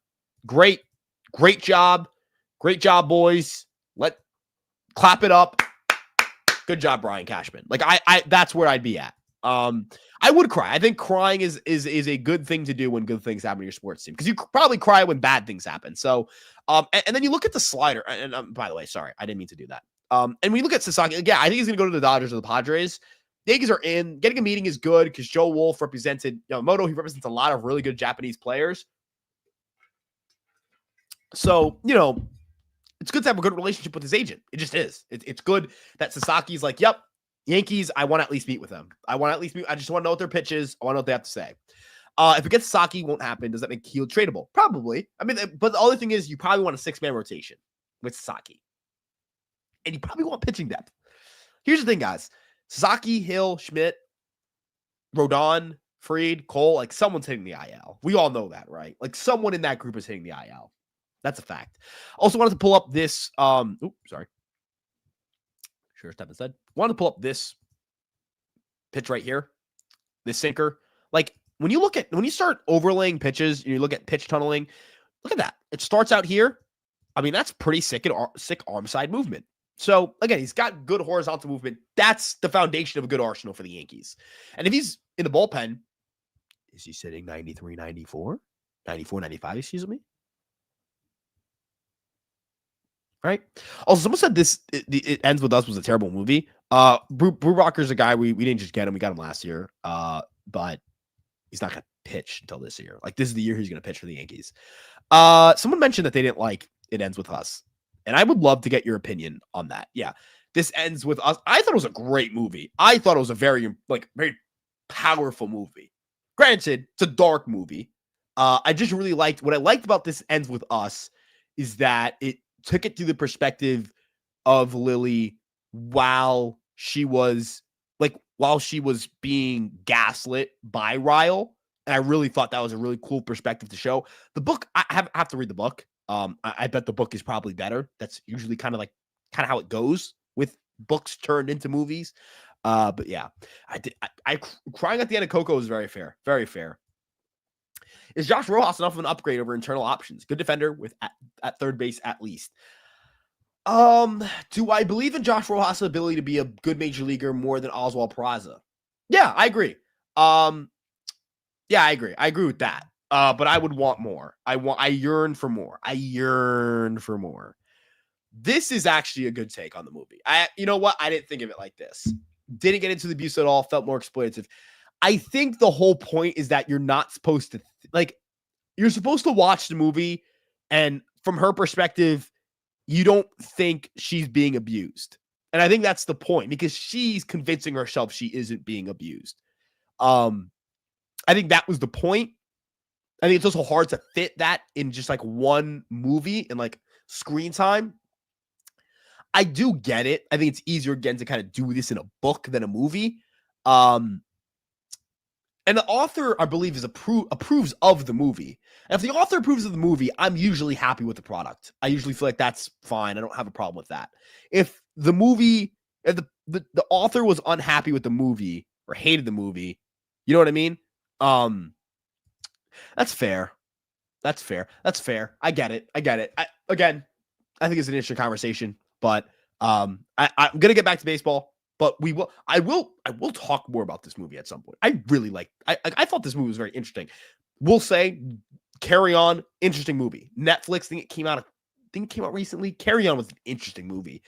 great job. Great job, boys. Clap it up. Good job, Brian Cashman. That's where I'd be at. I would cry. I think crying is a good thing to do when good things happen to your sports team because you probably cry when bad things happen. So, and then you look at the slider. And by the way, sorry, I didn't mean to do that. And when you look at Sasaki, yeah, I think he's going to go to the Dodgers or the Padres. The Yankees are in. Getting a meeting is good because Joe Wolf represented Yamamoto. He represents a lot of really good Japanese players. So, it's good to have a good relationship with his agent. It just is. It's good that Sasaki's yep, Yankees, I want to at least meet with them. I just want to know what their pitch is. I want to know what they have to say. If it gets Sasaki, won't happen. Does that make Hill tradable? Probably. I mean, but the other thing is you probably want a 6-man rotation with Sasaki. And you probably want pitching depth. Here's the thing, guys. Sasaki, Hill, Schmidt, Rodon, Fried, Cole, someone's hitting the IL. We all know that, right? Someone in that group is hitting the IL. That's a fact. Also wanted to pull up this. Sorry. Sure, step instead. Wanted to pull up this pitch right here. This sinker. When you start overlaying pitches, and you look at pitch tunneling. Look at that. It starts out here. I mean, that's pretty sick arm side movement. So again, he's got good horizontal movement. That's the foundation of a good arsenal for the Yankees. And if he's in the bullpen, is he sitting 93, 94? 94, 95, excuse me? Right. Also, someone said It Ends With Us was a terrible movie. Brubaker's a guy we didn't just get him. We got him last year. But he's not going to pitch until this year. This is the year he's going to pitch for the Yankees. Someone mentioned that they didn't like It Ends With Us. And I would love to get your opinion on that. Yeah. This Ends With Us. I thought it was a great movie. I thought it was a very powerful movie. Granted, it's a dark movie. I just really liked what I liked about This Ends With Us is that it took it through the perspective of Lily while she was being gaslit by Ryle. And I really thought that was a really cool perspective to show. The book, I have to read the book. I bet the book is probably better. That's usually kind of how it goes with books turned into movies. But yeah, I crying at the end of Coco is very fair. Very fair. Is Josh Rojas enough of an upgrade over internal options? Good defender with at third base at least. Do I believe in Josh Rojas' ability to be a good major leaguer more than Oswald Peraza? Yeah, I agree. Yeah, I agree. I agree with that. But I would want more. I yearn for more. I yearn for more. This is actually a good take on the movie. You know what? I didn't think of it like this. Didn't get into the abuse at all. Felt more exploitative. I think the whole point is that you're not supposed to you're supposed to watch the movie, and from her perspective, you don't think she's being abused. And I think that's the point because she's convincing herself she isn't being abused. I think that was the point. I think it's also hard to fit that in just like one movie and like screen time. I do get it. I think it's easier again to kind of do this in a book than a movie. And the author, I believe, is approves of the movie. And if the author approves of the movie, I'm usually happy with the product. I usually feel like that's fine. I don't have a problem with that. If the movie, if the author was unhappy with the movie or hated the movie, you know what I mean? That's fair. That's fair. That's fair. I get it. Again, I think it's an interesting conversation, but I'm gonna get back to baseball. But I will talk more about this movie at some point. I really I thought this movie was very interesting. We'll say Carry On, interesting movie. Netflix, think it came out recently. Carry On was an interesting movie.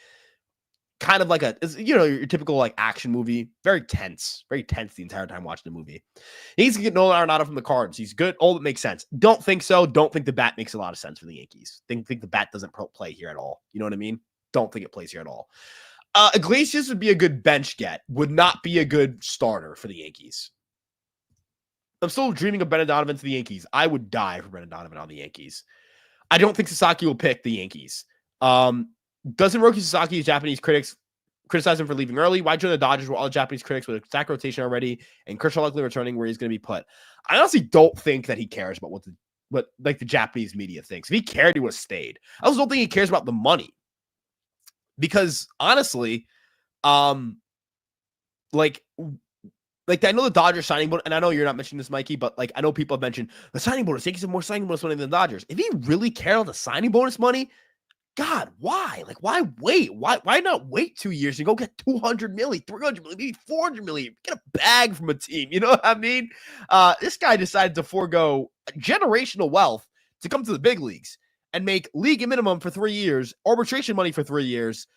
Kind of like your typical like action movie. Very tense the entire time watching the movie. He needs to get Nolan Arenado from the Cards. He's good. All that makes sense. Don't think so. Don't think the bat makes a lot of sense for the Yankees. Think the bat doesn't play here at all. You know what I mean? Don't think it plays here at all. Iglesias would be a good bench get. Would not be a good starter for the Yankees. I'm still dreaming of Brendan Donovan to the Yankees. I would die for Brendan Donovan on the Yankees. I don't think Sasaki will pick the Yankees. Doesn't Roki Sasaki's Japanese critics criticize him for leaving early? Why join the Dodgers where all the Japanese critics with a stack rotation already and Kershaw likely returning where he's going to be put? I honestly don't think that he cares about what the Japanese media thinks. If he cared, he would have stayed. I also don't think he cares about the money. Because honestly, I know the Dodgers signing bonus, and I know you're not mentioning this, Mikey, but like I know people have mentioned the signing bonus. Yankees have more signing bonus money than the Dodgers. If he really cared about the signing bonus money, God, why? Like, why wait? Why not wait 2 years and go get 200 million, 300 million, maybe 400 million? Get a bag from a team. You know what I mean? This guy decided to forego generational wealth to come to the big leagues and make league minimum for 3 years, arbitration money for 3 years,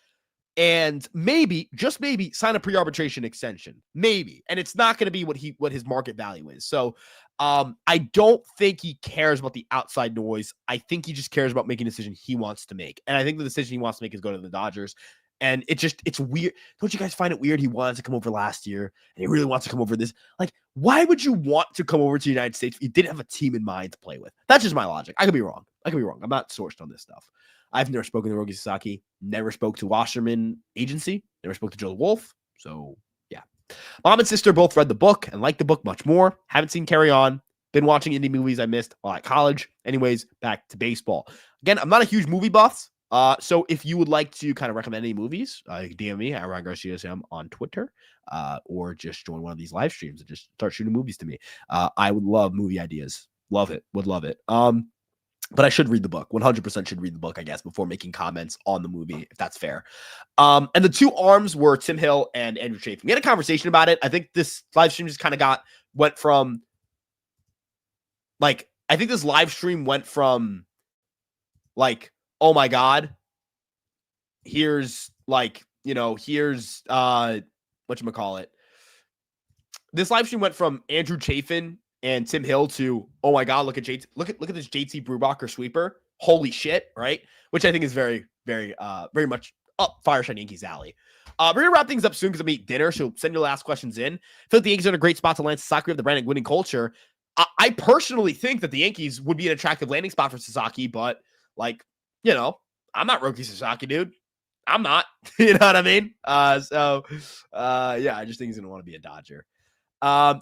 and maybe, just maybe, sign a pre-arbitration extension. Maybe. And it's not going to be what his market value is. So I don't think he cares about the outside noise. I think he just cares about making a decision he wants to make. And I think the decision he wants to make is go to the Dodgers. And it's weird. Don't you guys find it weird? He wanted to come over last year and he really wants to come over this. Like, why would you want to come over to the United States if you didn't have a team in mind to play with? That's just my logic. I could be wrong. I'm not sourced on this stuff. I've never spoken to Roki Sasaki, never spoke to Wasserman Agency, never spoke to Joe Wolf. So, yeah. Mom and sister both read the book and liked the book much more. Haven't seen Carry On. Been watching indie movies I missed while at college. Anyways, back to baseball. Again, I'm not a huge movie buff. So if you would like to kind of recommend any movies, DM me at Ryan Garcia SM on Twitter, or just join one of these live streams and just start shooting movies to me. I would love movie ideas. Love it. Would love it. But I should read the book. 100% should read the book, I guess, before making comments on the movie, if that's fair. And the two arms were Tim Hill and Andrew Chafin. We had a conversation about it. I think this live stream just kind of went from, like, I think this live stream went from, like, oh my God, here's, like, here's, whatchamacallit. This live stream went from Andrew Chafin and Tim Hill to, oh my God, look at this JT Brubaker sweeper. Holy shit, right? Which I think is very, very, very much up Fireside Yankees alley. We're going to wrap things up soon because I'm eating dinner, so send your last questions in. I feel like the Yankees are in a great spot to land Sasaki of the brand and winning culture. I personally think that the Yankees would be an attractive landing spot for Sasaki, but, like, I'm not Roki Sasaki, dude. I'm not. You know what I mean? Yeah, I just think he's going to want to be a Dodger.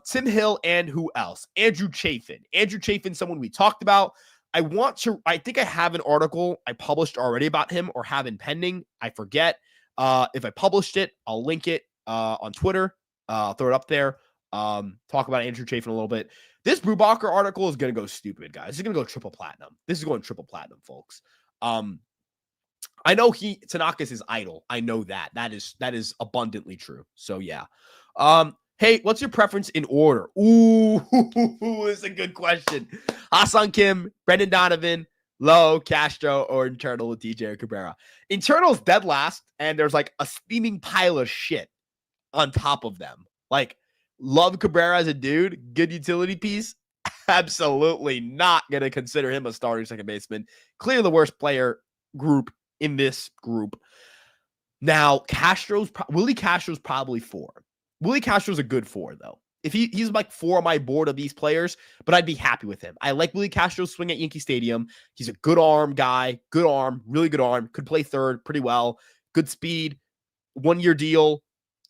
Tim Hill and who else? Andrew Chafin. Andrew Chafin, someone we talked about. I think I have an article I published already about him or have in pending. I forget. If I published it, I'll link it on Twitter. I'll throw it up there. Talk about Andrew Chafin a little bit. This Brubaker article is going to go stupid, guys. It's going to go triple platinum. This is going triple platinum, folks. I know Tanaka's his idol. I know that. That is abundantly true. So, yeah. Hey, what's your preference in order? Ooh, this is a good question. Ha-Seong Kim, Brendan Donovan, Lowe, Castro, or internal with DJ or Cabrera. Internal's dead last, and there's like a steaming pile of shit on top of them. Like, love Cabrera as a dude, good utility piece. Absolutely not going to consider him a starting second baseman. Clearly the worst player group in this group. Now, Willie Castro's probably 4. Willie Castro's a good 4, though. if he's like 4 on my board of these players, but I'd be happy with him. I like Willie Castro's swing at Yankee Stadium. He's a good arm guy, good arm, really good arm, could play third pretty well, good speed, 1-year deal,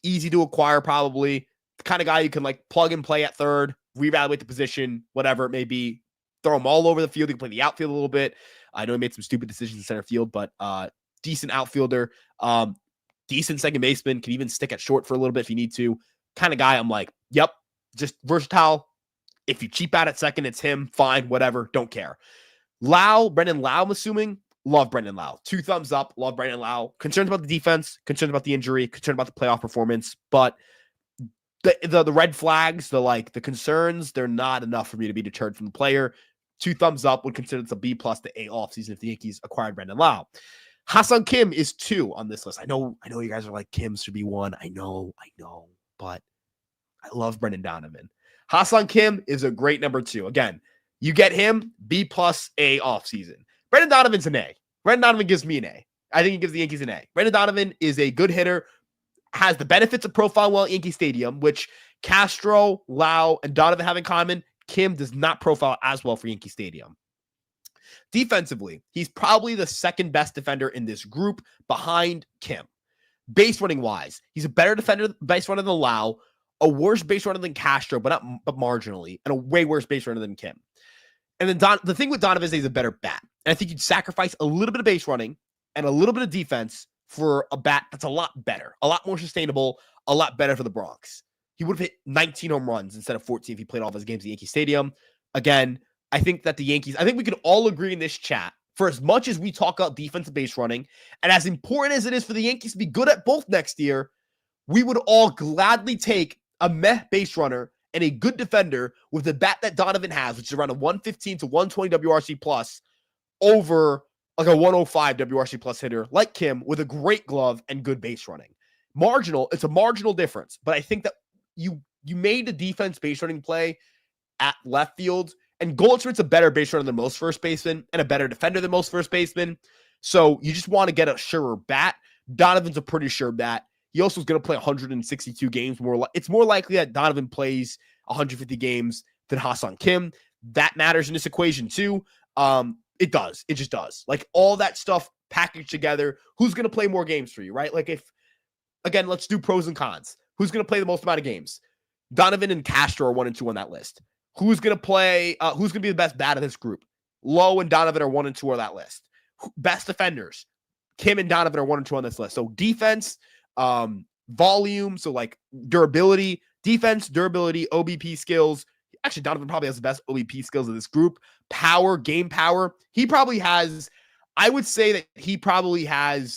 easy to acquire probably. The kind of guy you can like plug and play at third, reevaluate the position, whatever it may be. Throw him all over the field. He can play the outfield a little bit. I know he made some stupid decisions in center field, but decent outfielder, decent second baseman, can even stick at short for a little bit if you need to. Kind of guy I'm like, yep, just versatile. If you cheap out at second, it's him. Fine, whatever, don't care. Brendan Lau, I'm assuming. Love Brendan Lau. 2 thumbs up. Love Brendan Lau. Concerned about the defense, concerned about the injury, concerned about the playoff performance, but the red flags, the concerns, they're not enough for me to be deterred from the player. 2 thumbs up, would consider it's a B+ to A offseason if the Yankees acquired Brendan Lau. Ha-Seong Kim is 2 on this list. I know you guys are like, Kim should be 1. I know, but I love Brendan Donovan. Ha-Seong Kim is a great number 2. Again, you get him, B+ A offseason. Brendan Donovan's an A. Brendan Donovan gives me an A. I think he gives the Yankees an A. Brendan Donovan is a good hitter, has the benefits of profile well at Yankee Stadium, which Castro, Lau, and Donovan have in common. Kim does not profile as well for Yankee Stadium. Defensively, he's probably the second best defender in this group behind Kim. Base running wise, he's a better defender, base runner than Lau, a worse base runner than Castro, but marginally, and a way worse base runner than Kim. And then the thing with Donovan is he's a better bat. And I think you'd sacrifice a little bit of base running and a little bit of defense for a bat that's a lot better, a lot more sustainable, a lot better for the Bronx. He would have hit 19 home runs instead of 14 if he played all of his games at Yankee Stadium. Again, I think we can all agree in this chat, for as much as we talk about defensive base running, and as important as it is for the Yankees to be good at both next year, we would all gladly take a meh base runner and a good defender with the bat that Donovan has, which is around a 115 to 120 WRC plus, over like a 105 WRC plus hitter like Kim with a great glove and good base running. It's a marginal difference, but I think that you made the defense base running play at left field, and Goldschmidt's a better base runner than most first basemen and a better defender than most first basemen. So you just want to get a surer bat. Donovan's a pretty sure bat. He also is going to play 162 games. It's more likely that Donovan plays 150 games than Ha-Seong Kim. That matters in this equation too. It does. It just does. Like all that stuff packaged together. Who's going to play more games for you, right? Like let's do pros and cons. Who's going to play the most amount of games? Donovan and Castro are 1 and 2 on that list. Who's going to play? Who's going to be the best bat of this group? Lowe and Donovan are 1 and 2 on that list. Best defenders. Kim and Donovan are 1 and 2 on this list. So defense, volume, so like durability, defense, durability, OBP skills. Actually, Donovan probably has the best OBP skills of this group. Power, game power. I would say that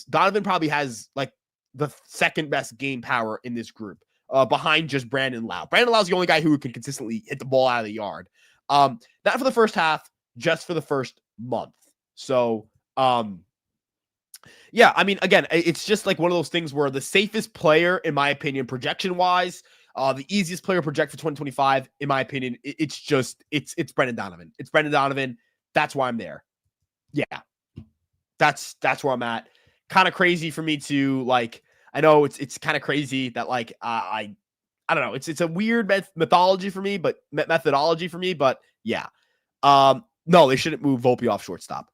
Donovan probably has like the second best game power in this group, behind just Brandon Lau. Brandon Lau's the only guy who can consistently hit the ball out of the yard. Not for the first half, just for the first month. So, yeah, I mean, again, it's just like one of those things where the safest player, in my opinion, projection-wise, the easiest player to project for 2025, in my opinion, it's Brendan Donovan. It's Brendan Donovan. That's why I'm there. Yeah, that's where I'm at. Kind of crazy for me to like. I know it's kind of crazy that like I don't know. It's a weird methodology for me, but yeah. No, they shouldn't move Volpe off shortstop.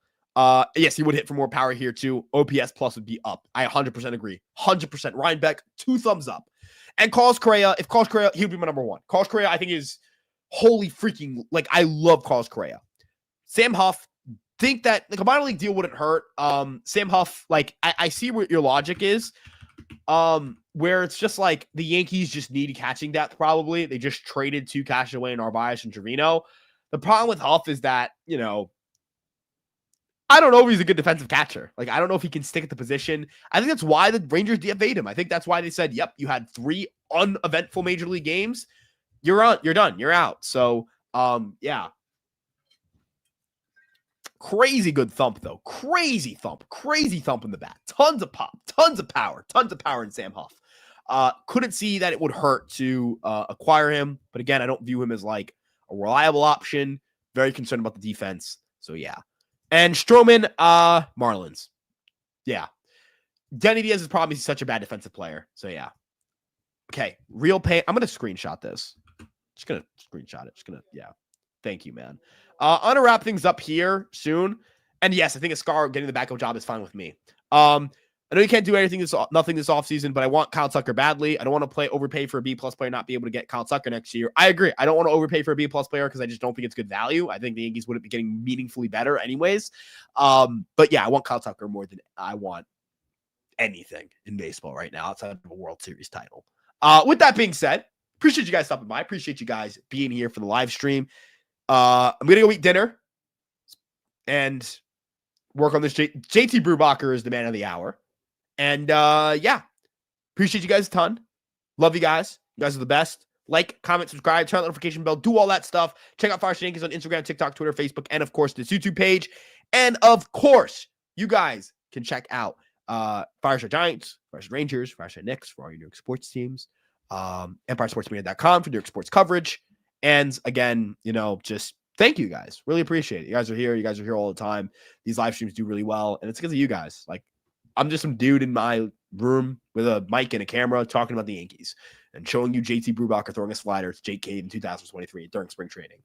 Yes, he would hit for more power here too. OPS plus would be up. I 100% agree. 100%. Ryan Beck, 2 thumbs up. And Carlos Correa, he would be my number 1. Carlos Correa, I think is holy freaking, like, I love Carlos Correa. Sam Huff, think that like a minor league deal wouldn't hurt. Sam Huff, like, I see what your logic is. Where it's just like the Yankees just need catching depth, probably. They just traded 2 Cashaway and Narvaez and Trevino. The problem with Huff is that, I don't know if he's a good defensive catcher. Like, I don't know if he can stick at the position. I think that's why the Rangers DFA'd him. I think that's why they said, yep, you had 3 uneventful major league games. You're done. You're out. So, yeah. Crazy good thump, though. Crazy thump in the bat. Tons of pop, tons of power in Sam Huff. Couldn't see that it would hurt to acquire him. But again, I don't view him as like a reliable option. Very concerned about the defense. So, yeah. And Stroman, Marlins. Yeah. Denny Diaz's problem is he's such a bad defensive player. So, yeah. Okay. Real pain. I'm going to screenshot this. Just going to screenshot it. Yeah. Thank you, man. I'm going to wrap things up here soon. And yes, I think Ascar getting the backup job is fine with me. I know you can't do anything nothing this offseason, but I want Kyle Tucker badly. I don't want to overpay for a B+ player, not be able to get Kyle Tucker next year. I agree. I don't want to overpay for a B+ player because I just don't think it's good value. I think the Yankees wouldn't be getting meaningfully better anyways. But yeah, I want Kyle Tucker more than I want anything in baseball right now outside of a World Series title. With that being said, appreciate you guys stopping by. Appreciate you guys being here for the live stream. I'm going to go eat dinner and work on this. JT Brubaker is the man of the hour. And yeah, appreciate you guys a ton. Love you guys. You guys are the best. Like, comment, subscribe, turn on the notification bell, do all that stuff. Check out Fireside Yankees on Instagram, TikTok, Twitter, Facebook, and of course, this YouTube page. And of course, you guys can check out Fireside Giants, Fireside Rangers, Fireside Knicks for all your New York sports teams. EmpireSportsMedia.com for New York sports coverage. And again, just thank you guys. Really appreciate it. You guys are here. You guys are here all the time. These live streams do really well. And it's because of you guys. Like, I'm just some dude in my room with a mic and a camera talking about the Yankees and showing you JT Brubaker throwing a slider to Jake Cade in 2023 during spring training.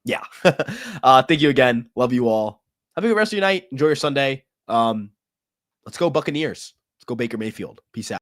Yeah. Thank you again. Love you all. Have a good rest of your night. Enjoy your Sunday. Let's go Buccaneers. Let's go Baker Mayfield. Peace out.